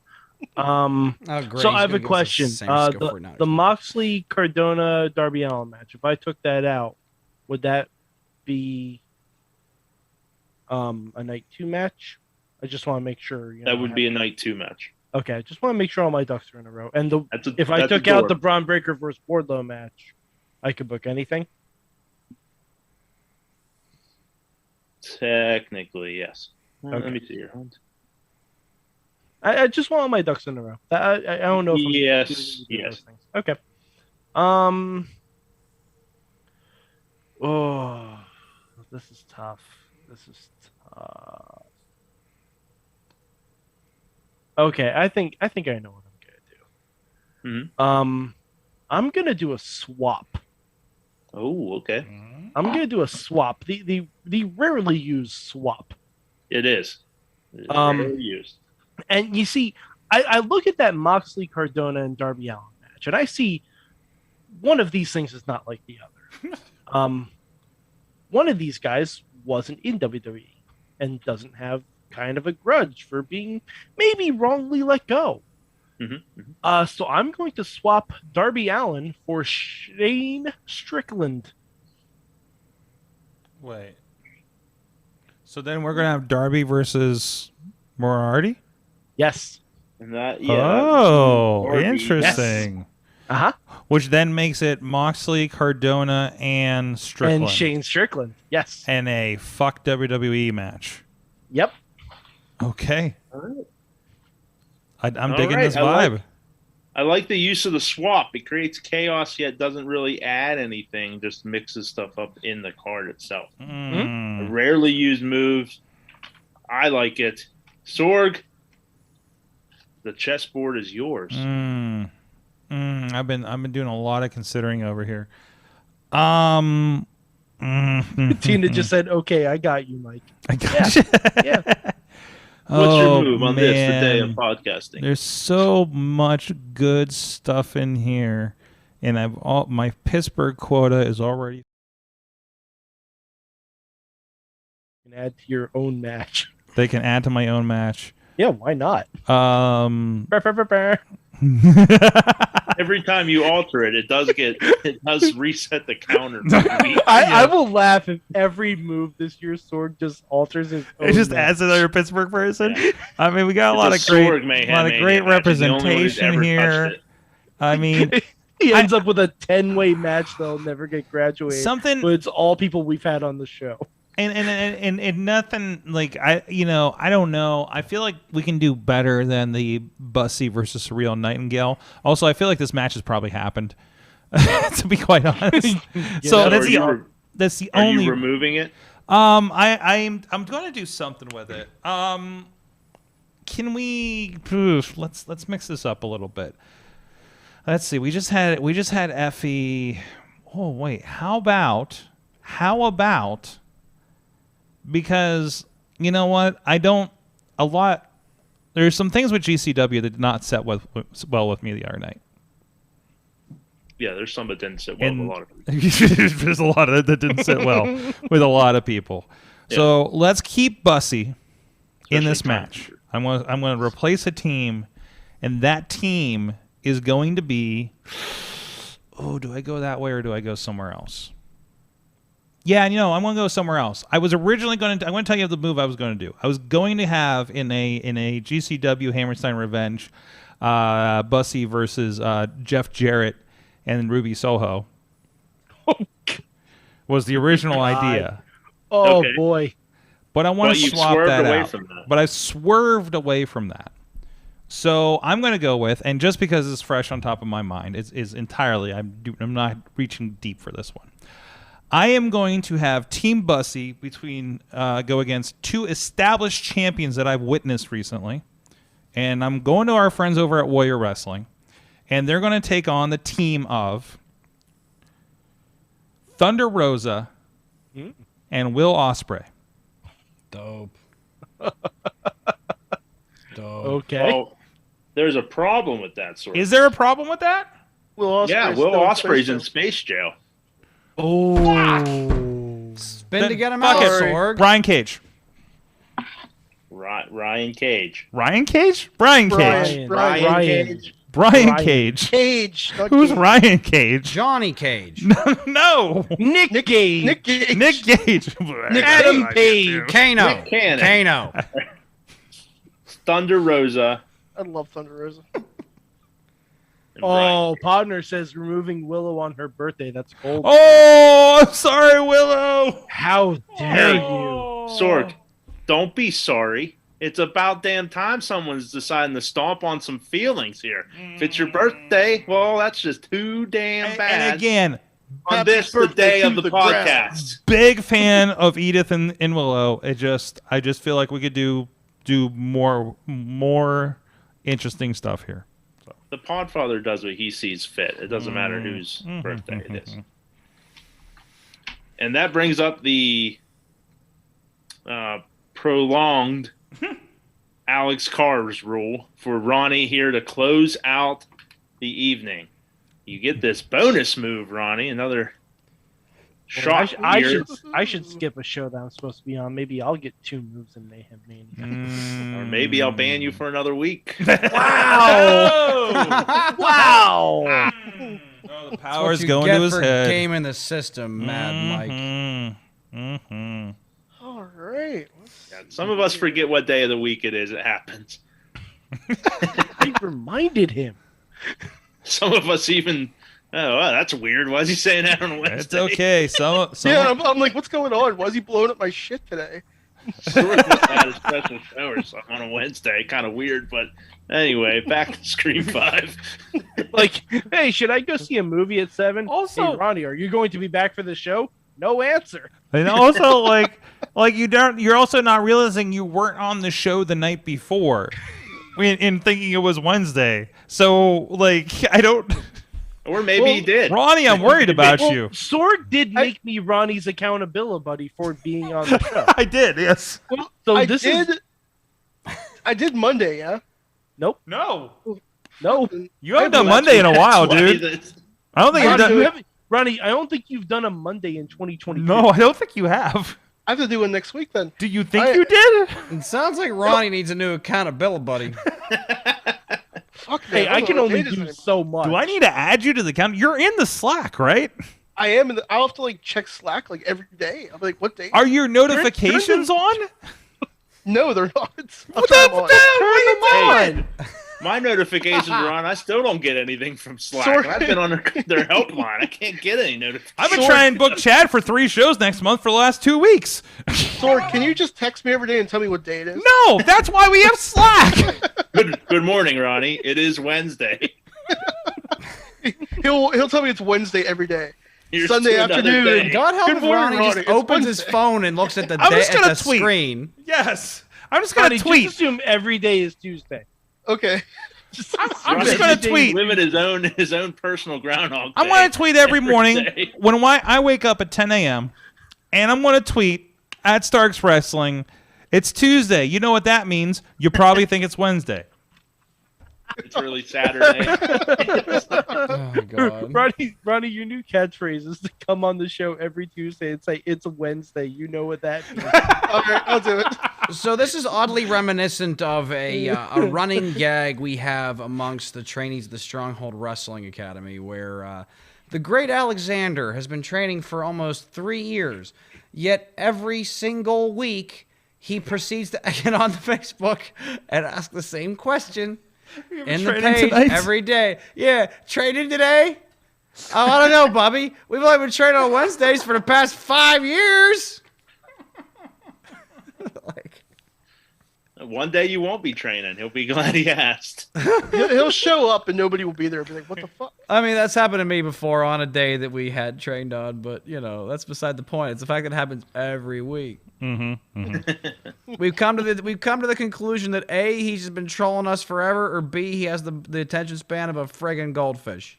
great. So He's I have gonna a give us question. same skill for now. The Moxley Cardona Darby Allin match. If I took that out, would that be a night 2 match? I just want to make sure. That would be a night 2 match. Okay, just want to make sure all my ducks are in a row. And if I that's took a out door. the Braun Breaker versus Wardlow match, I could book anything. Technically, yes. Okay. Let me see your hand. I just want all my ducks in a row. I don't know if Yes. those things. Okay. Oh, this is tough. Okay, I think I know what I'm gonna do. I'm gonna do a swap. Oh, okay. I'm gonna do a swap. The rarely used swap. It is. It's rarely used. And you see, I look at that Moxley Cardona and Darby Allin match, and I see one of these things is not like the other. One of these guys wasn't in WWE and doesn't have kind of a grudge for being maybe wrongly let go. So I'm going to swap Darby Allin for Shane Strickland. Wait. So then we're gonna have Darby versus Moriarty? Yes. And that, Oh, Darby. interesting. Yes. Which then makes it Moxley, Cardona, and Strickland. And Shane Strickland. Yes. And a fuck WWE match. Yep. Okay. All right. I'm All digging right, this vibe. I like the use of the swap. It creates chaos, yet doesn't really add anything. Just mixes stuff up in the card itself. A rarely used move. I like it. Sorg, the chessboard is yours. I've been doing a lot of considering over here. Tina just said, "Okay, I got you, Mike." I got you. Yeah. What's your move on this, the day of podcasting? There's so much good stuff in here, and my Pittsburgh quota is already. You can add to your own match. They can add to my own match. Yeah, why not? Every time you alter it, it does reset the counter. I will laugh if every move this year's Sword just alters his own It just match. adds another Pittsburgh person. Yeah. I mean, we got a lot of great representation here. I mean, he ends up with a 10-way match that'll never get graduated. But it's all people we've had on the show. And nothing like I don't know. I feel like we can do better than the Bussy versus Surreal Nightingale. Also, I feel like this match has probably happened. To be quite honest. So that's the only. Are you removing it? I'm going to do something with it. Can we? Let's mix this up a little bit. Let's see. We just had Effie. Oh wait. How about? Because you know what, there's some things with GCW that did not set well with me the other night. Yeah, there's some that didn't sit well with a lot of people. There's a lot of that didn't sit well with a lot of people. Yeah. So let's keep Bussy in this match. I'm going to replace a team, and that team is going to be. Oh, do I go that way or do I go somewhere else? Yeah, I'm going to go somewhere else. I was originally going to. I'm going to tell you the move I was going to do. I was going to have in a GCW Hammerstein Revenge, Bussy versus Jeff Jarrett and Ruby Soho. Was the original idea. Oh boy! But I want to swap that out. But I swerved away from that. So I'm going to go with, and just because it's fresh on top of my mind, is entirely. I'm not reaching deep for this one. I am going to have Team Bussy go against two established champions that I've witnessed recently. And I'm going to our friends over at Warrior Wrestling. And they're going to take on the team of Thunder Rosa and Will Ospreay. Dope. Okay. Well, there's a problem with that, sort. Is there a problem with that? Will Ospreay's in space jail. Oh. Spin to get him Fuck out, it. Sorg. Brian Cage. Ryan Cage. Ryan Cage? Brian Cage. Ryan Cage. Brian Cage. Cage. Who's Ryan Cage? Johnny Cage. No. Nick Gage. Nick Gage. Nick Gage. Adam Page. Kano. Nick Cannon. Kano. Thunder Rosa. I love Thunder Rosa. Oh, Podner says removing Willow on her birthday. That's cold. Oh, I'm sorry, Willow. How dare you? Sorg, don't be sorry. It's about damn time someone's deciding to stomp on some feelings here. If it's your birthday, well, that's just too damn bad. And again, on this, the day of the podcast. Big fan of Edith and Willow. I just feel like we could do more interesting stuff here. The Podfather does what he sees fit. It doesn't matter whose birthday it is. And that brings up the prolonged Alex Carr's rule for Ronnie here to close out the evening. You get this bonus move, Ronnie. Another shot. I should skip a show that I'm supposed to be on. Maybe I'll get 2 moves in Mayhem Mania. Or maybe I'll ban you for another week. Wow! Wow! Oh, the power's That's what you going get to his for head. Gaming the system, Mad Mike. All right. Yeah, some of us forget what day of the week it is. It happens. I reminded him. Some of us even. Oh, wow, that's weird. Why is he saying that on Wednesday? It's okay. Some Yeah, I'm like, what's going on? Why is he blowing up my shit today? Sorg must have had a special show or something on a Wednesday. Kind of weird, but anyway, back to Scream 5. Like, hey, should I go see a movie at 7? Also- hey, Ronnie, are you going to be back for the show? No answer. And also, like you're also not realizing you weren't on the show the night before, in thinking it was Wednesday. So, like, I don't. Or maybe he did. Ronnie, I'm worried about Well, you. Sorg did make me Ronnie's accountability buddy for being on the show. I did, yes. Well, So I this did. is I did Monday, yeah. nope, No. no. You haven't done Monday in a while, dude. I don't think you've done. Ronnie, I don't think you've done a Monday in 2022. No, I don't think you have. I have to do it next week then. Do you think you did? It sounds like Ronnie needs a new accountability buddy. Fuck, Hey, man, I don't can know what only date it is do anymore. so much. Do I need to add you to the count? You're in the Slack, right? I am. I'll have to like check Slack like every day. I'm like, what day? Are your notifications on? No, they're not. What the on? My notifications are on. I still don't get anything from Slack. Sorry. I've been on their helpline. I can't get any notifications. I've been trying to book Chad for 3 shows next month for the last 2 weeks. Sorg, can you just text me every day and tell me what day it is? No, that's why we have Slack. Good morning, Ronnie. It is Wednesday. He'll tell me it's Wednesday every day. Here's Sunday to another afternoon. day. God help Good if morning, Ronnie just It's opens his Wednesday. phone and looks at the I'm just at gonna the tweet. screen. Yes. I'm just going Ronnie, to tweet. just assume every day is Tuesday. Okay. I'm just going to tweet. Living his own personal Groundhog Day. I'm going to tweet every morning day. when I wake up at 10 a.m. and I'm going to tweet at Starks Wrestling. It's Tuesday. You know what that means. You probably think it's Wednesday. It's really Saturday. Oh God. Ronnie, your new catchphrase is to come on the show every Tuesday and say it's a Wednesday. You know what that means. Okay, I'll do it. So this is oddly reminiscent of a running gag we have amongst the trainees of the Stronghold Wrestling Academy, where the great Alexander has been training for almost 3 years, yet every single week he proceeds to get on the Facebook and ask the same question in the page every day. Yeah, training today? Oh, I don't know, Bubby. We've only been training on Wednesdays for the past 5 years. One day you won't be training. He'll be glad he asked. He'll show up and nobody will be there. Be like, what the fuck? I mean, that's happened to me before on a day that we had trained on, but, you know, that's beside the point. It's the fact that it happens every week. We've come to the conclusion that A, he's just been trolling us forever, or B, he has the attention span of a friggin' goldfish.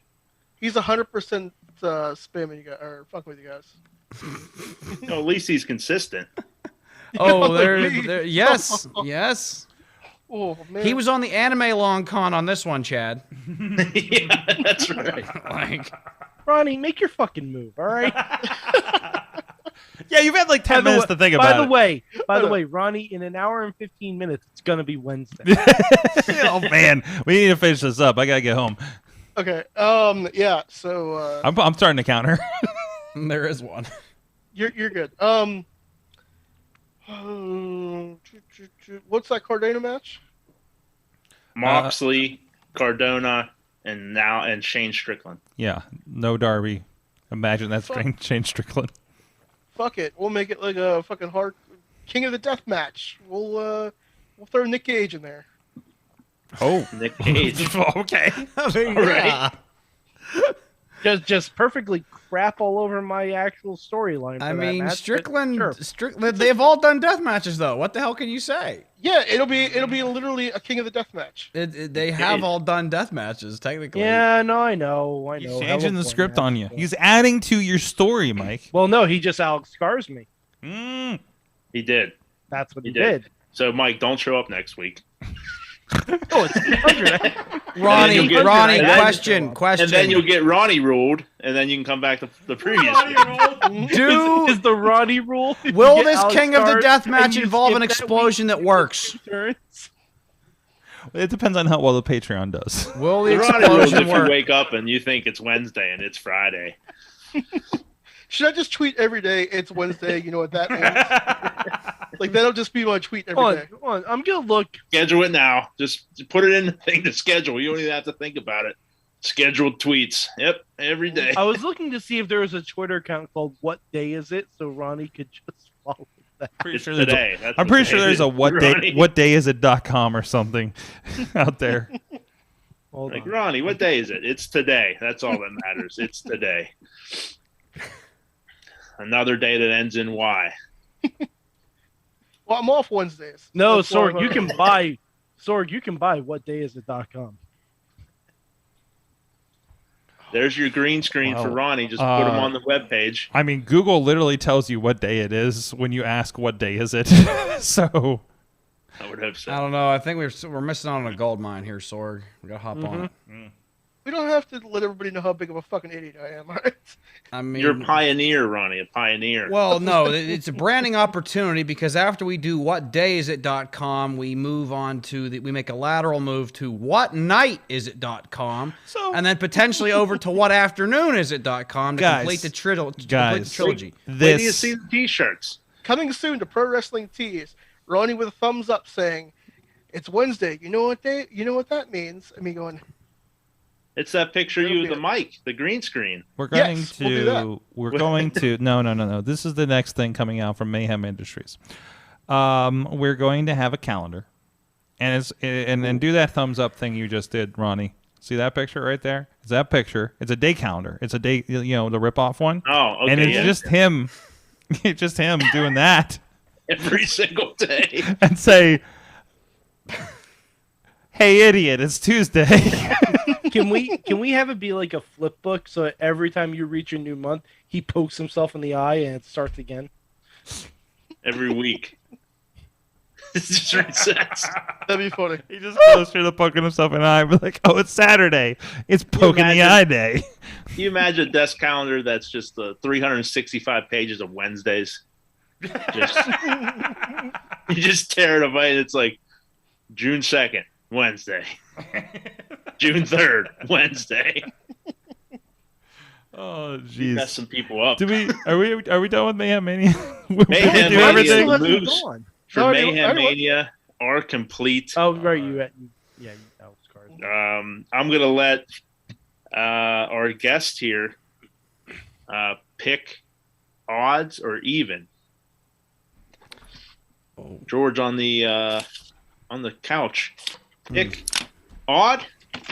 He's 100% spamming you guys or fucking with you guys. No, at least he's consistent. Oh, there, yes. Oh man. He was on the anime long con on this one, Chad. Yeah, that's right. Like, Ronnie, make your fucking move, all right? Yeah, you've had like 10 minutes to think about it. By the way, Ronnie, in an hour and 15 minutes, it's gonna be Wednesday. Oh man, we need to finish this up. I gotta get home. Okay. Yeah. So. I'm starting to counter. There is one. You're good. What's that Cardano match? Moxley, Cardona, and Shane Strickland. Yeah, no Darby. Imagine that's Shane Strickland. Fuck it. We'll make it like a fucking hard King of the Death match. We'll throw Nick Gage in there. Oh, Nick Gage. Okay. I mean, all right. Just perfectly crap all over my actual storyline. I mean, match, Strickland, sure. Strickland. They've all done death matches, though. What the hell can you say? Yeah, it'll be literally a King of the Death match. They have all done death matches, technically. Yeah, no, I know. He's changing the script on you. He's adding to your story, Mike. Well, no, he just Alex Scars me. He did. That's what he did. So, Mike, don't show up next week. Oh, it's 300. Ronnie, question. And then you'll get Ronnie ruled, and then you can come back to the previous week. Is the Ronnie rule? Will this King of the Death match involve an explosion that works? It depends on how well the Patreon does. Will the Ronnie rules explosion if you work? wake up and you think it's Wednesday and it's Friday. Should I just tweet every day it's Wednesday? You know what that means? Like, that'll just be my tweet every day. Hold on. I'm going to look. Schedule it now. Just put it in the thing to schedule. You don't even have to think about it. Scheduled tweets. Yep, every day. I was looking to see if there was a Twitter account called What Day Is It? So Ronnie could just follow that. I'm pretty sure there's a whatdayisit.com or something out there. Like, Ronnie, what day is it? It's today. That's all that matters. It's today. Another day that ends in Y. Well, I'm off Wednesdays. No, That's Sorg, why- you can buy whatdayisit.com. There's your green screen for Ronnie. Just put him on the webpage. I mean, Google literally tells you what day it is when you ask what day is it. So I would hope so. I don't know. I think we're missing out on a gold mine here, Sorg. We gotta hop on it. We don't have to let everybody know how big of a fucking idiot I am, all right? I mean, You're a pioneer, Ronnie. A pioneer. Well, no, it's a branding opportunity because after we do whatdayisit.com, we move on to we make a lateral move to whatnightisit.com, and then potentially over to whatafternoonisit.com to complete the trilogy. Wait till you see the t-shirts. Coming soon to Pro Wrestling Tees. Ronnie with a thumbs up saying, "It's Wednesday. You know what day? You know what that means?" I mean, going. It's that picture of you with the mic, the green screen. we're going to no. This is the next thing coming out from Mayhem Industries. We're going to have a calendar, and then do that thumbs up thing you just did, Ronnie. See that picture right there? It's that picture. It's a day calendar. It's a day, the rip-off one. Oh, okay. And it's just him. It's just him doing that every single day. And say, "Hey, idiot! It's Tuesday." Can we have it be like a flip book so that every time you reach a new month, he pokes himself in the eye and it starts again? Every week. It just resets. That'd be funny. He just goes through the poking himself in the eye, but like, oh, it's Saturday. It's poking the eye day. Can you imagine a desk calendar that's just the 365 pages of Wednesdays? Just, you just tear it away. It's like June 2nd, Wednesday. June 3rd, Wednesday. Oh, jeez. Mess some people up. Are we done with Mayhem Mania? Mayhem do everything. Mania moves for Mayhem Mania are complete. Oh, right. That was card. I'm gonna let our guest here pick odds or even. George on the couch. Pick odd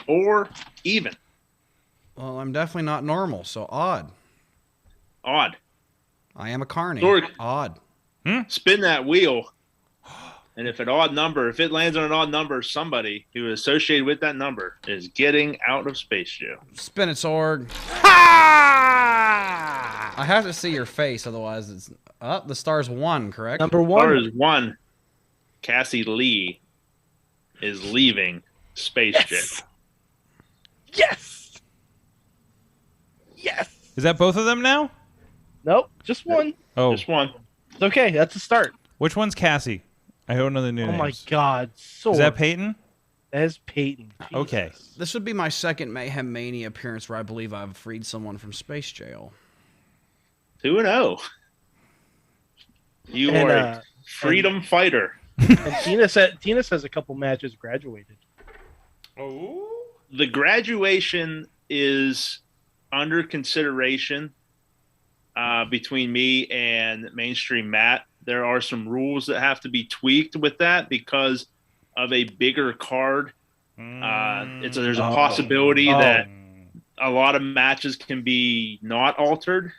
or even. Well, I'm definitely not normal, so odd. Odd. I am a carny. Sorg, odd. Spin that wheel, and if it lands on an odd number, somebody who is associated with that number is getting out of space jail. Spin it, Sorg. I have to see your face, otherwise it's the star's 1, correct? Number 1. Star is 1. Cassie Lee. is leaving Space Jam. Yes. Yes. Is that both of them now? Nope, just one. Oh, Just one. It's okay. That's a start. which one's Cassie? I don't know the new Oh my names. God. Is that Peyton? That is Peyton. Okay. This would be my second Mayhem Mania appearance where I believe I've freed someone from space jail. 2-0. You And, are a freedom fighter. And Tina says a couple matches graduated. Oh. The graduation is under consideration between me and Mainstream Matt. There are some rules that have to be tweaked with that because of a bigger card. There's a possibility that a lot of matches can be not altered,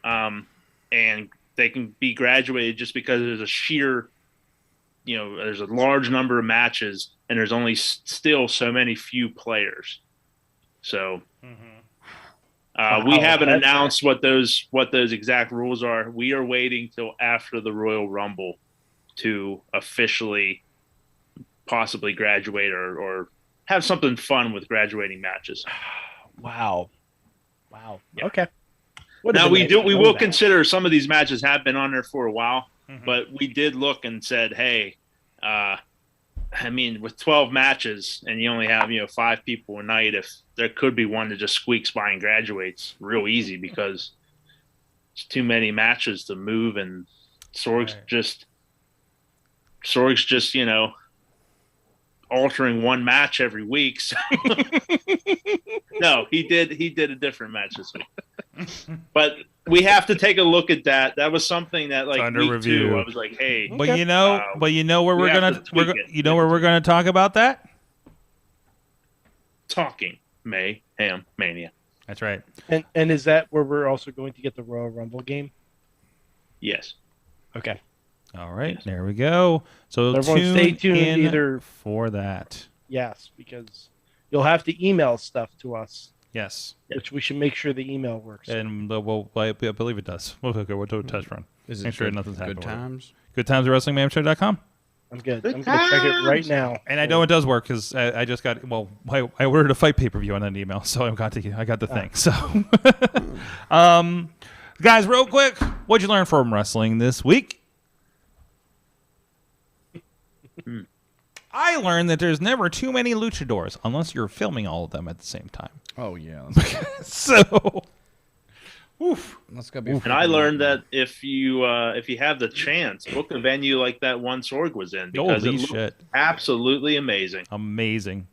and they can be graduated just because there's a sheer, there's a large number of matches and there's only still so many few players. So we haven't announced what those exact rules are. We are waiting till after the Royal Rumble to officially possibly graduate or have something fun with graduating matches. Wow. Yeah. Okay. Now we will consider some of these matches have been on there for a while, but we did look and said, hey, with 12 matches and you only have 5 people a night, if there could be one that just squeaks by and graduates real easy because it's too many matches to move, and Sorg's just altering one match every week. So. No, he did a different match this week. But we have to take a look at that. That was something that under week review. 2, I was like, hey. But where we're gonna talk about that? Talking Mayhem Mania. That's right. And is that where we're also going to get the Royal Rumble game? Yes. Okay. All right, There we go. So everyone stay tuned either for that. Yes, because you'll have to email stuff to us. Yes. Which we should make sure the email works. And I believe it does. We'll do a test run. Is it make sure good, nothing's happening. Good times? Good times at WrestlingMayhemShow.com. I'm good. I'm going to check it right now. And I know it does work because I just got I ordered a fight pay-per-view on an email, so I got the thing. So, guys, real quick, what'd you learn from wrestling this week? I learned that there's never too many luchadors unless you're filming all of them at the same time. Oh yeah. So, that's gonna be. And I learned that if you have the chance, book a venue like that one Sorg was in because holy it shit, absolutely amazing. Amazing.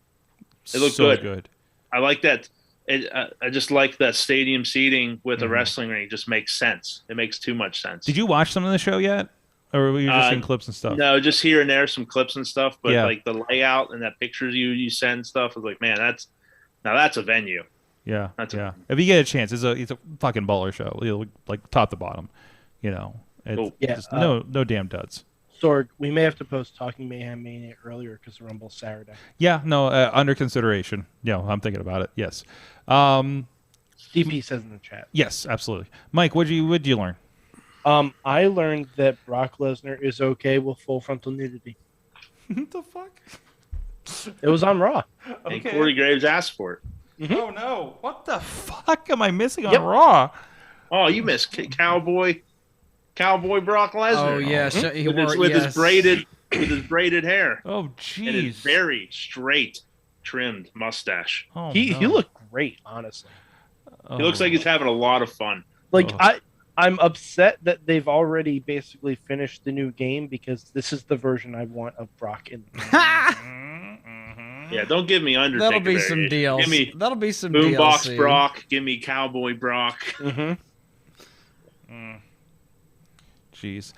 It looked so good. I like that. I just like that stadium seating with a wrestling ring. It just makes sense. It makes too much sense. Did you watch some of the show yet? Or were you just seeing clips and stuff? No, just here and there, some clips and stuff. But Yeah. like the layout and that pictures you send and stuff, I was like, man, that's a venue. Yeah, if you get a chance, it's a fucking baller show. Like top to bottom, It's no damn duds. Sorg, we may have to post Talking Mayhem Mania earlier because the Rumble's Saturday. Yeah, no, under consideration. Yeah, I'm thinking about it. Yes. DP says in the chat. Yes, absolutely. Mike, what'd you learn? I learned that Brock Lesnar is okay with full frontal nudity. What the fuck? It was on Raw. And Corey Graves asked for it. Mm-hmm. Oh no! What the fuck am I missing on Raw? Oh, you missed Cowboy Brock Lesnar. Oh yes, with his braided hair. Oh and jeez. his very straight trimmed mustache. Oh, He looked great, honestly. He looks like he's having a lot of fun. Like I'm upset that they've already basically finished the new game because this is the version I want of Brock in the game. Yeah, don't give me Undertaker. That'll be some deals. Give me That'll be some Boombox DLC. Brock. Give me Cowboy Brock. Jeez.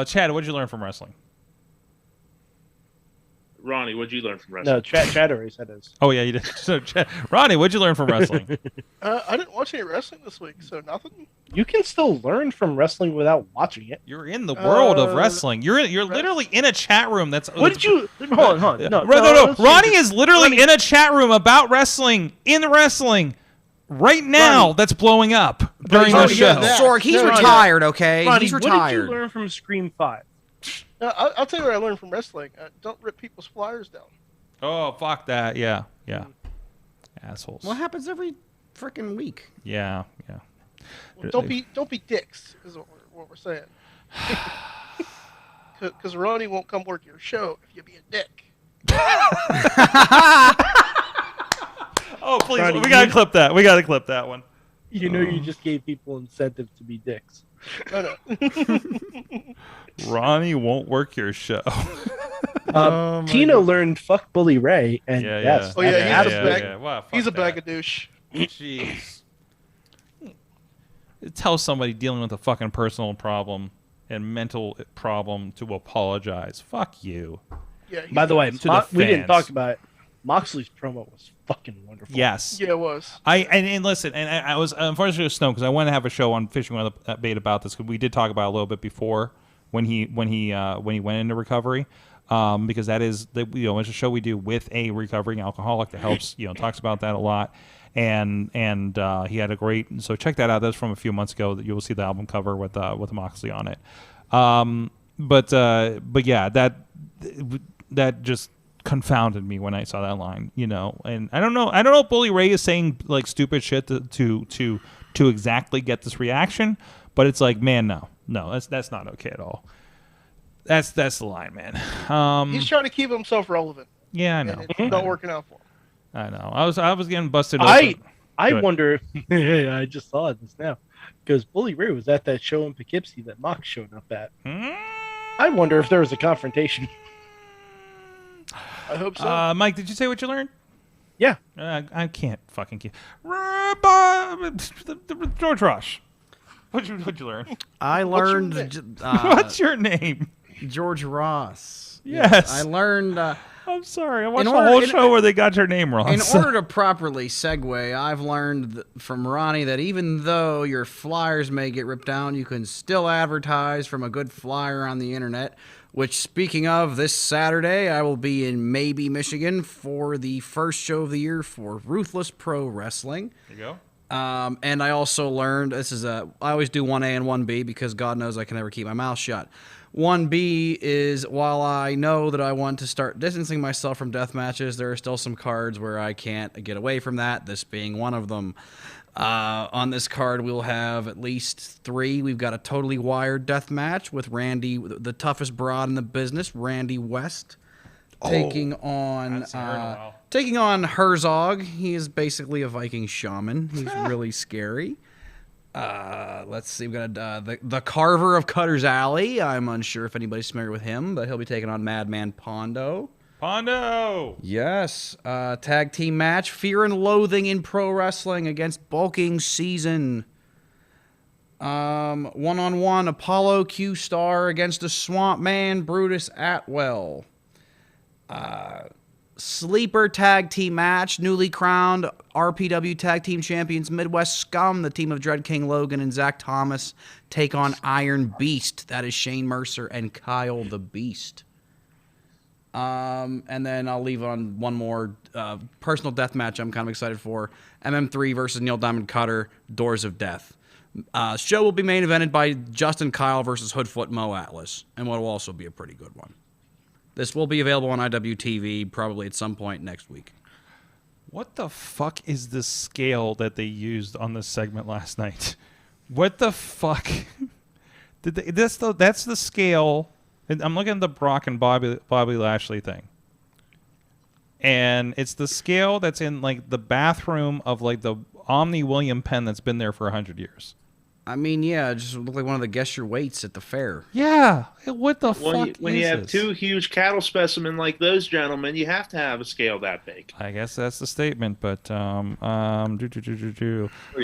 Chad, what'd you learn from wrestling? Ronnie, what'd you learn from wrestling? No, Chad already said his. Oh yeah, you did. So, Ronnie, what'd you learn from wrestling? I didn't watch any wrestling this week, so nothing. You can still learn from wrestling without watching it. You're in the world of wrestling. You're literally in a chat room. What did you? Hold on. No. Ronnie is literally in a chat room about wrestling in wrestling right now. Ronnie. That's blowing up during the show. Sorg, he's retired. Okay, Ronnie, he's retired. What did you learn from Scream 5? I'll tell you what I learned from wrestling. Don't rip people's flyers down. Oh, fuck that. Yeah. Assholes. What happens every freaking week? Yeah. Well, don't be dicks, is what we're saying. Because Ronnie won't come work your show if you be a dick. Oh, please. Ronnie, we got to clip that. We got to clip that one. You know, you just gave people incentive to be dicks. No. Ronnie won't work your show. Tino learned fuck Bully Ray, and yes. Oh yeah, he's a bag of douche. Jeez. Tell somebody dealing with a fucking personal problem and mental problem to apologize. Fuck you. Yeah. By the way, the we didn't fans. talk about it. Moxley's promo was fucking wonderful. Yes. Yeah, it was. And listen, and I was unfortunately snowed because I want to have a show on Fishing with a Bait about this because we did talk about it a little bit before when he went into recovery. Because that is it's a show we do with a recovering alcoholic that helps talks about that a lot. And he had a great, so check that out. That's from a few months ago. That you will see the album cover with Moxley on it. But yeah, that just confounded me when I saw that line, And I don't know if Bully Ray is saying like stupid shit to exactly get this reaction, but it's like, man, no, that's not okay at all. That's the line, man. He's trying to keep himself relevant. Yeah, I know. And it's not working out for him. I know. I was getting busted. I wonder if I just saw it just now because Bully Ray was at that show in Poughkeepsie that Mox showed up at. I wonder if there was a confrontation. I hope so. Mike, did you say what you learned? Yeah. I can't fucking keep. George Rush. What'd you learn? I learned. What's your name? George Ross. Yes. I learned. I'm sorry. I watched the whole show where they got your name wrong. In order to properly segue, I've learned from Ronnie that even though your flyers may get ripped down, you can still advertise from a good flyer on the internet. Which, speaking of, this Saturday, I will be in Maybe, Michigan for the first show of the year for Ruthless Pro Wrestling. There you go. And I also learned, I always do 1A and 1B because God knows I can never keep my mouth shut. 1B is, while I know that I want to start distancing myself from death matches, there are still some cards where I can't get away from that, this being one of them. On this card, we'll have at least 3. We've got a totally wired death match with Randy, the toughest broad in the business, Randy West, taking on Herzog. He is basically a Viking shaman. He's really scary. Let's see. We've got the Carver of Cutter's Alley. I'm unsure if anybody's familiar with him, but he'll be taking on Madman Pondo. Yes. Tag team match. Fear and Loathing in Pro Wrestling against Bulking Season. One-on-one, Apollo Q-Star against the Swamp Man, Brutus Atwell. Sleeper tag team match. Newly crowned RPW tag team champions Midwest Scum, the team of Dread King Logan and Zach Thomas, take on Iron Beast. That is Shane Mercer and Kyle the Beast. And then I'll leave on one more personal death match I'm kind of excited for. MM3 versus Neil Diamond Cutter, Doors of Death. Show will be main evented by Justin Kyle versus Hoodfoot Mo Atlas, and what will also be a pretty good one. This will be available on IWTV probably at some point next week. What the fuck is the scale that they used on this segment last night? What the fuck? That's the scale. I'm looking at the Brock and Bobby Lashley thing. And it's the scale that's in like the bathroom of like the Omni William pen that's been there for 100 years. I mean, yeah, it just looked like one of the guess your weights at the fair. Yeah. What the fuck when you have 2 huge cattle specimen like those gentlemen, you have to have a scale that big. I guess that's the statement, but Or you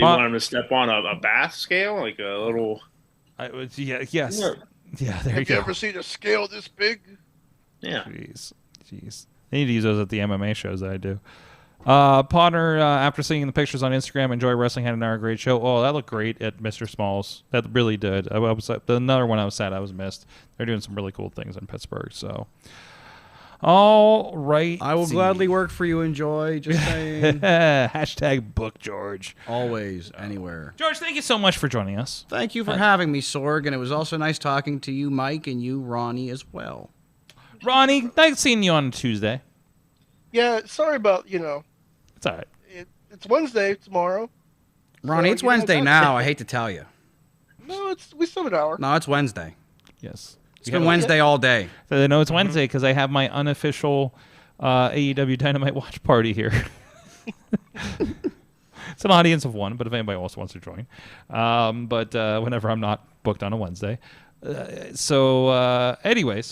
want him to step on a bath scale, like a little. Yes. Yeah. Yeah, there you Have go. you ever seen a scale this big? Yeah. Jeez. They need to use those at the MMA shows that I do. Potter, after seeing the pictures on Instagram, Enjoy Wrestling had another great show. Oh, that looked great at Mr. Smalls. That really did. Another one I was sad I was missed. They're doing some really cool things in Pittsburgh. So, All right. I will gladly work for you, Enjoy. Just saying. Hashtag book George. Always, anywhere. George, thank you so much for joining us. Thank you for having me, Sorg, and it was also nice talking to you, Mike, and you, Ronnie, as well. Ronnie, nice seeing you on Tuesday. Yeah, sorry about, It's all right. It's Wednesday tomorrow. Ronnie, So, it's Wednesday now. I hate to tell you. No, we still have an hour. No, it's Wednesday. Yes. It's been Wednesday all day. So they know it's Wednesday because I have my unofficial AEW Dynamite watch party here. It's an audience of one, but if anybody else wants to join. But whenever I'm not booked on a Wednesday. Anyways,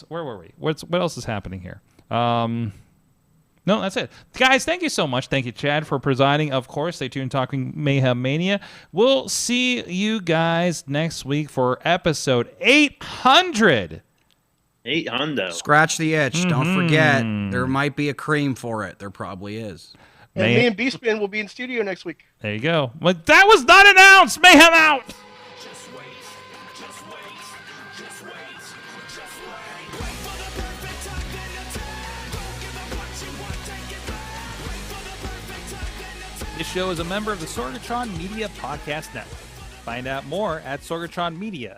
where were we? What else is happening here? No, that's it. Guys, thank you so much. Thank you, Chad, for presiding. Of course, stay tuned, Talking Mayhem Mania. We'll see you guys next week for episode 800. 800. Scratch the itch. Don't forget, there might be a cream for it. There probably is. And me and Beastman will be in studio next week. There you go. But that was not announced. Mayhem out. This show is a member of the Sorgatron Media Podcast Network. Find out more at sorgatronmedia.com.